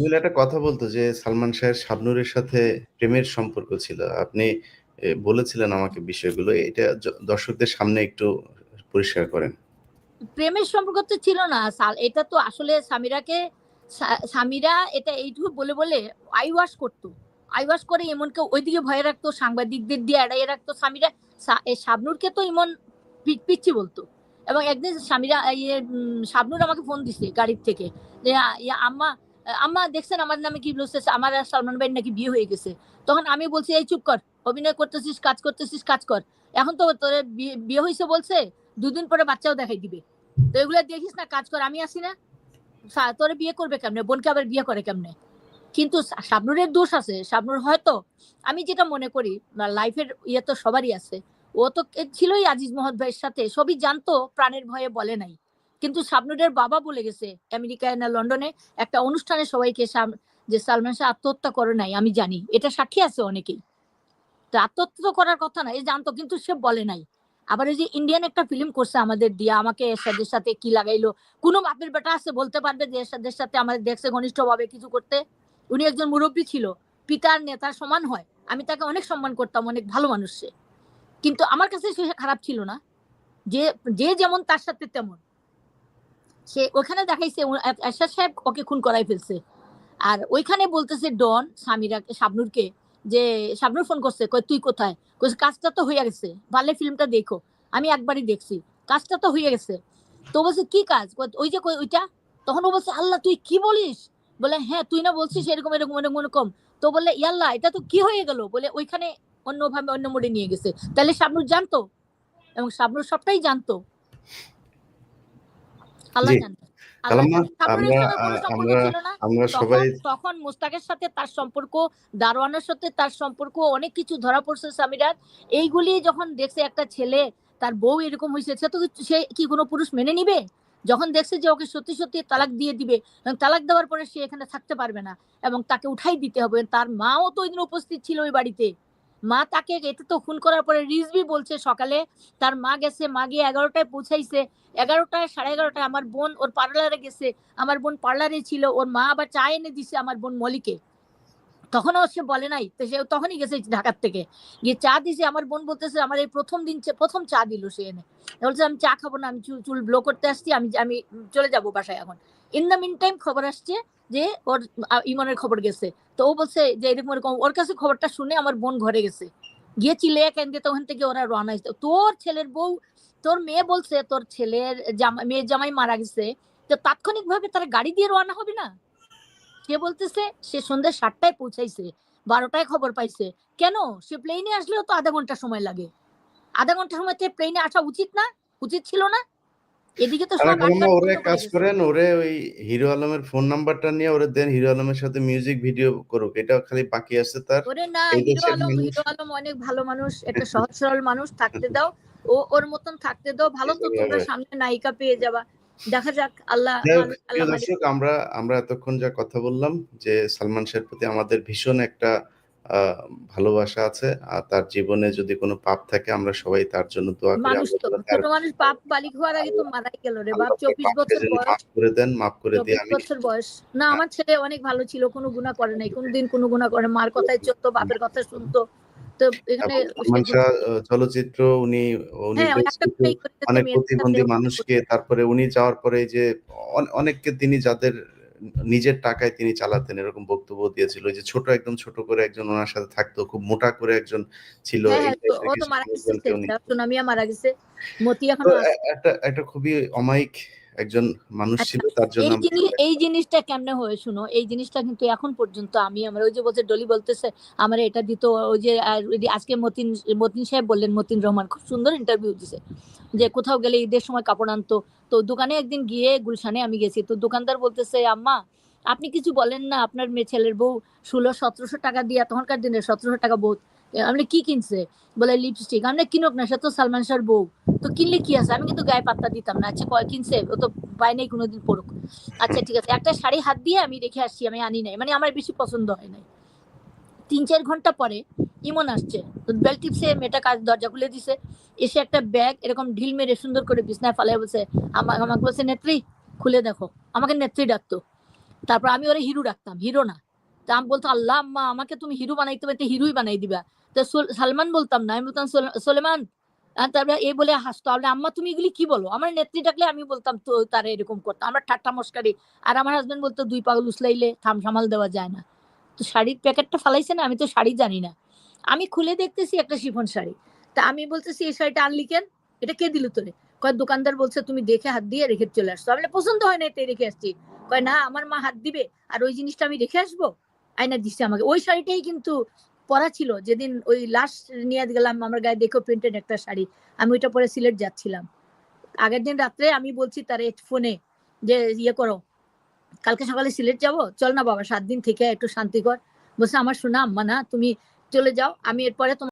মহিলাটা কথা বলতো যে সালমান শাহের শাবনূরের সাথে প্রেমের সম্পর্ক ছিল। আপনি বলেছিলেন আমাকে বিষয়গুলো, এটা দর্শকদের সামনে একটু পরিষ্কার করেন।
প্রেমের সম্পর্ক তো ছিল না, এটা তো আসলে সামিরা এটা এইটুকু বলে বলে আইওয়াশ করতো। আইওয়াশ করে ইমনকে ওইদিকে ভয় রাখতো, সাংবাদিকদের দিয়ে এড়াইয়ে রাখতো। সামিরা শাবনূরকে তো ইমন পিচ্ছি বলতো। এবং একদিন শাবনূর আমাকে ফোন দিছে গাড়ির থেকে যে আম্মা আম্মা দেখছেন আমার নামে কি বলছে, আমার আর সালমান ভাইয়ের নাকি বিয়ে হয়ে গেছে। তখন আমি বলছি এই চুপ কর, অভিনয় করতেছিস, কাজ করতেছিস, কাজ কর। এখন তো তোর বিয়ে হয়েছে বলছে, 2 দিন পরে বাচ্চাও দেখাই দিবে। তো এগুলো দেখিস না, কাজ কর, আমি আসি না। তোরে বিয়ে করবে কেমনে, বোনকে আবার বিয়ে করে কেমনে? কিন্তু শাবনূরের দোষ আছে। শাবনূর হয়তো, আমি যেটা মনে করি, লাইফের ইয়ে তো সবারই আছে, ও তো ছিলই আজিজ মহৎ ভাইয়ের সাথে, সবই জানতো, প্রাণের ভয়ে বলে নাই। কিন্তু শাবনূরের বাবা বলে গেছে আমেরিকায় না লন্ডনে একটা অনুষ্ঠানে সবাইকে, যে সালমান শাহ আত্মহত্যা করে নাই, আমি জানি, এটা সাক্ষী আছে অনেকেই। তো আত্মহত্যা তো করার কথা না, এ জানতো কিন্তু সে বলে নাই। আবার এই যে ইন্ডিয়ান একটা ফিল্ম করছে আমাদের দিয়া, আমাকে এরশাদের সাথে কি লাগাইলো। কোনো বাপের বেটা আছে বলতে পারবে যে এরশাদের সাথে আমাদের দেখছে ঘনিষ্ঠ ভাবে কিছু করতে? উনি একজন মুরব্বী ছিল, পিতার নেতার সমান হয়। আমি তাকে অনেক সম্মান করতাম, অনেক ভালো মানুষ সে। কিন্তু আমার কাছে সে খারাপ ছিল না। যে যে যেমন তার সাথে তেমন। সে ওখানে দেখাইছে এরশাদ সাহেব ওকে খুন করাই ফেলছে। আর ওইখানে বলতেছে ডন শাবনূরকে, যে শাবনূর ফোন করছে, কই তুই কোথায়? কইছে কাজটা তো হয়ে গেছে, ভালো ফিল্মটা দেখো। আমি একবারই দেখছি, কাজটা তো হয়ে গেছে। তো বলছে কি কাজ? ওই যে ওইটা। তখন ও বলছে আল্লাহ তুই কি বলিস? বলে হ্যাঁ তুই না বলছিস এরকম এরকম এরকম এরকম। তো বললে ইয়াল্লাহ এটা তো কি হয়ে গেল? বলে ওইখানে অন্যভাবে অন্য মোড়ে নিয়ে গেছে। তাহলে শাবনূর জানতো, এবং শাবনূর সবটাই জানতো। আল্লাহ জানতো। তখন মুস্তাকের সাথে তার সম্পর্ক, দারোয়ানের সাথে তার সম্পর্ক, অনেক কিছু ধরা পড়ছে সামিরার। এইগুলি যখন দেখছে একটা ছেলে তার বউ এরকম হয়েছে, সে কি কোনো পুরুষ মেনে নিবে? যখন দেখছে যে ওকে সত্যি সত্যি তালাক দিয়ে দিবে, এবং তালাক দেওয়ার পরে সে এখানে থাকতে পারবে না এবং তাকে উঠাই দিতে হবে। তার মাও তো ওই দিন উপস্থিত ছিল ওই বাড়িতে। মা তাকে এটা তো খুন করার পরে রিজভি বলছে সকালে তার মা গেছে, মা গিয়ে 11টায় পৌঁছাইছে, 11টায় 11:30 আমার বোন ওর পার্লারে গেছে, আমার বোন পার্লারে ছিল, ওর মা আবার চা এনে দিছে আমার বোন মলিকে। তখনও সে বলে নাই, তো সে তখনই গেছে ঢাকার থেকে, গিয়ে চা দিছে। আমার বোন বলতেছে আমার এই প্রথম চা দিল সে এনে, বলছে আমি চা খাবো না, আমি চুল ব্লো করতে আসছি, আমি আমি চলে যাবো বাসায় এখন। ইন দ্য মিন টাইম খবর আসছে যে ওর ইমনের খবর গেছে। তো ও বলছে যে এরকম এরকম, ওর কাছে খবরটা শুনে আমার বোন ঘরে গেছে, গিয়ে চিলে কেন্দ্রে, তখন থেকে ওরা রওনা হয়েছে। তোর ছেলের বউ, তোর মেয়ে বলছে তোর ছেলের মেয়ের জামাই মারা গেছে, তো তাৎক্ষণিক ভাবে তারা গাড়ি দিয়ে রওনা হবে না? সে বলতেছে সে সন্ধ্যা 7টায় পৌঁছাইছে, 12টায় খবর পাইছে। কেন? সে প্লেনে আসলেও তো আধা ঘন্টা সময় লাগে, আধা ঘন্টা সময় প্লেনে আসা উচিত না? উচিত ছিল না? এদিকে তো সব
ওরে কাজ করেন, ওরে ওই হিরো আলমের ফোন নাম্বারটা নিয়ে ওরে দেন, হিরো আলমের সাথে মিউজিক ভিডিও করুক, এটা খালি বাকি আছে তার।
ওরে না, হিরো আলম অনেক ভালো মানুষ, একটা সহজ সরল মানুষ, থাকতে দাও, ওর মতন থাকতে দাও, ভালো তো তোমরা সামনে নায়িকা পেয়ে যাবা, দেখা যাক। আল্লাহ
দর্শক, আমরা এতক্ষণ যা কথা বললাম যে সালমান শাহের প্রতি আমাদের ভীষণ একটা ভালোবাসা আছে, আর তার জীবনে যদি কোনো পাপ থাকে আমরা সবাই তার জন্য দোয়া করি।
মানুষ তো ছোট মানুষ, পাপ বালিক হওয়ার আগে তো মারাই গেল রে বাপ। 24 বছর বয়স,
মাফ করে দেন, মাফ করে দিয়ে
24 বছর বয়স। না, আমার ছেলে অনেক ভালো ছিল, কোনো গুনাহ করে নাই, কোনোদিন কোনো গুনাহ করে, মার কথাই চলতো, বাপের কথা শুনতো। তো এখানে
সালমান শাহ চলচ্চিত্র উনি অনেক প্রতিবন্ধী মানুষকে, তারপরে উনি যাওয়ার পরে যে অনেককে তিনি যাদের নিজের টাকায় তিনি চালাতেন এরকম বক্তব্য দিয়েছিল, যে ছোট একদম ছোট করে একজন ওনার সাথে থাকতো, খুব মোটা করে একজন ছিল।
ও তো মারা গেছে, সুনামিয়া মারা গেছে, মতি এখনো আছে।
একটা খুবই অমায়িক একজন মানুষ ছিল, তার জন্য
এই জিনিসটা কেমনে হয়ে শুনো, এই জিনিসটা কিন্তু এখন পর্যন্ত আমি আমার ওই যে বলছে ডলি বলতেছে আমার এটা দিত, ওই যে আজকে মতিন সাহেব বললেন, মতিন রহমান খুব সুন্দর ইন্টারভিউ দিছে, যে কোথাও গেলে ঈদের সময় কাপড় আনতো। তো দোকানে একদিন গিয়ে গুলশানে আমি গেছি, তো দোকানদার বলতেছে আম্মা আপনি কিছু বলেন না, আপনার মেয়ে ছেলের বউ 1600-1700 টাকা দিয়া, তখনকার দিনে 1700 টাকা বহুত, আপনি কি কিনছে? বলে লিপস্টিক। আমরা কিনুক না, সে তো সালমান শাহর বউ, তো কিনলে কি আছে? আমি কিন্তু গায়ে পাত্তা দিতাম না। আচ্ছা কয় কিনছে, ও তো পাই নাই কোনোদিন পড়ুক। আচ্ছা ঠিক আছে, একটা শাড়ি হাত দিয়ে আমি রেখে আসছি, আমি আনি নাই, মানে আমার বেশি পছন্দ হয় নাই। 3-4 ঘন্টা পরে ইমন আসছে, বেল টিপসে মেয়েটা কাজ দরজা খুলে দিছে, এসে একটা ব্যাগ এরকম ঢিল মেরে সুন্দর করে বিছনায় ফালাই বলছে, আমাকে বলছে নেত্রী খুলে দেখো, আমাকে নেত্রী ডাকতো। তারপর আমি ওরে হিরু ডাকতাম, হিরো না। তা আমি বলতো আল্লাহ আম্মা আমাকে তুমি হিরো বানাইতে পারতে, হিরোই বানাই দিবা। তো সালমান বলতাম না, আমি বলতাম সোলেমান। তারপরে এই বলে হাসতো, আম্মা তুমি এগুলি কি বলো? আমার নেত্রী ডাকলে আমি বলতাম তো তারা এরকম করতাম, আমরা ঠাট্টা মস্কারি। আর আমার হাজবেন্ড বলতো 2 পাগল উসলাইলে থাম সামাল দেওয়া যায় না। তো শাড়ির প্যাকেটটা ফালাইছে না, আমি তো শাড়ি জানি না, আমি খুলে দেখতেছি একটা শিফন শাড়ি। তা আমি বলতেছি এই শাড়িটা আনলি কেন, এটা কে দিল তোরে? কয় দোকানদার বলছে তুমি দেখে হাত দিয়ে রেখে চলে আসছো। আমি পছন্দ হয় না তাই রেখে আসছি। কয় না আমার মা হাত দিবে আর ওই জিনিসটা আমি রেখে আসবো? আয়না দিচ্ছে আমাকে, ওই শাড়িটাই কিন্তু পরা ছিল যেদিন ওই লাস্ট নিয়ে গেলাম আমার গায়ে, দেখো প্রিন্টেড একটা শাড়ি, আমি ওইটা পরে সিলেট যাচ্ছিলাম। আগের দিন রাত্রে আমি বলছি তার ফোনে যে ইয়ে করো, কালকে সকালে সিলেট যাব, চল না বাবা 7 দিন থেকে একটু শান্তি কর। বলছে আমার শোনা আম্মা না, তুমি চলে যাও, আমি এরপরে তোমার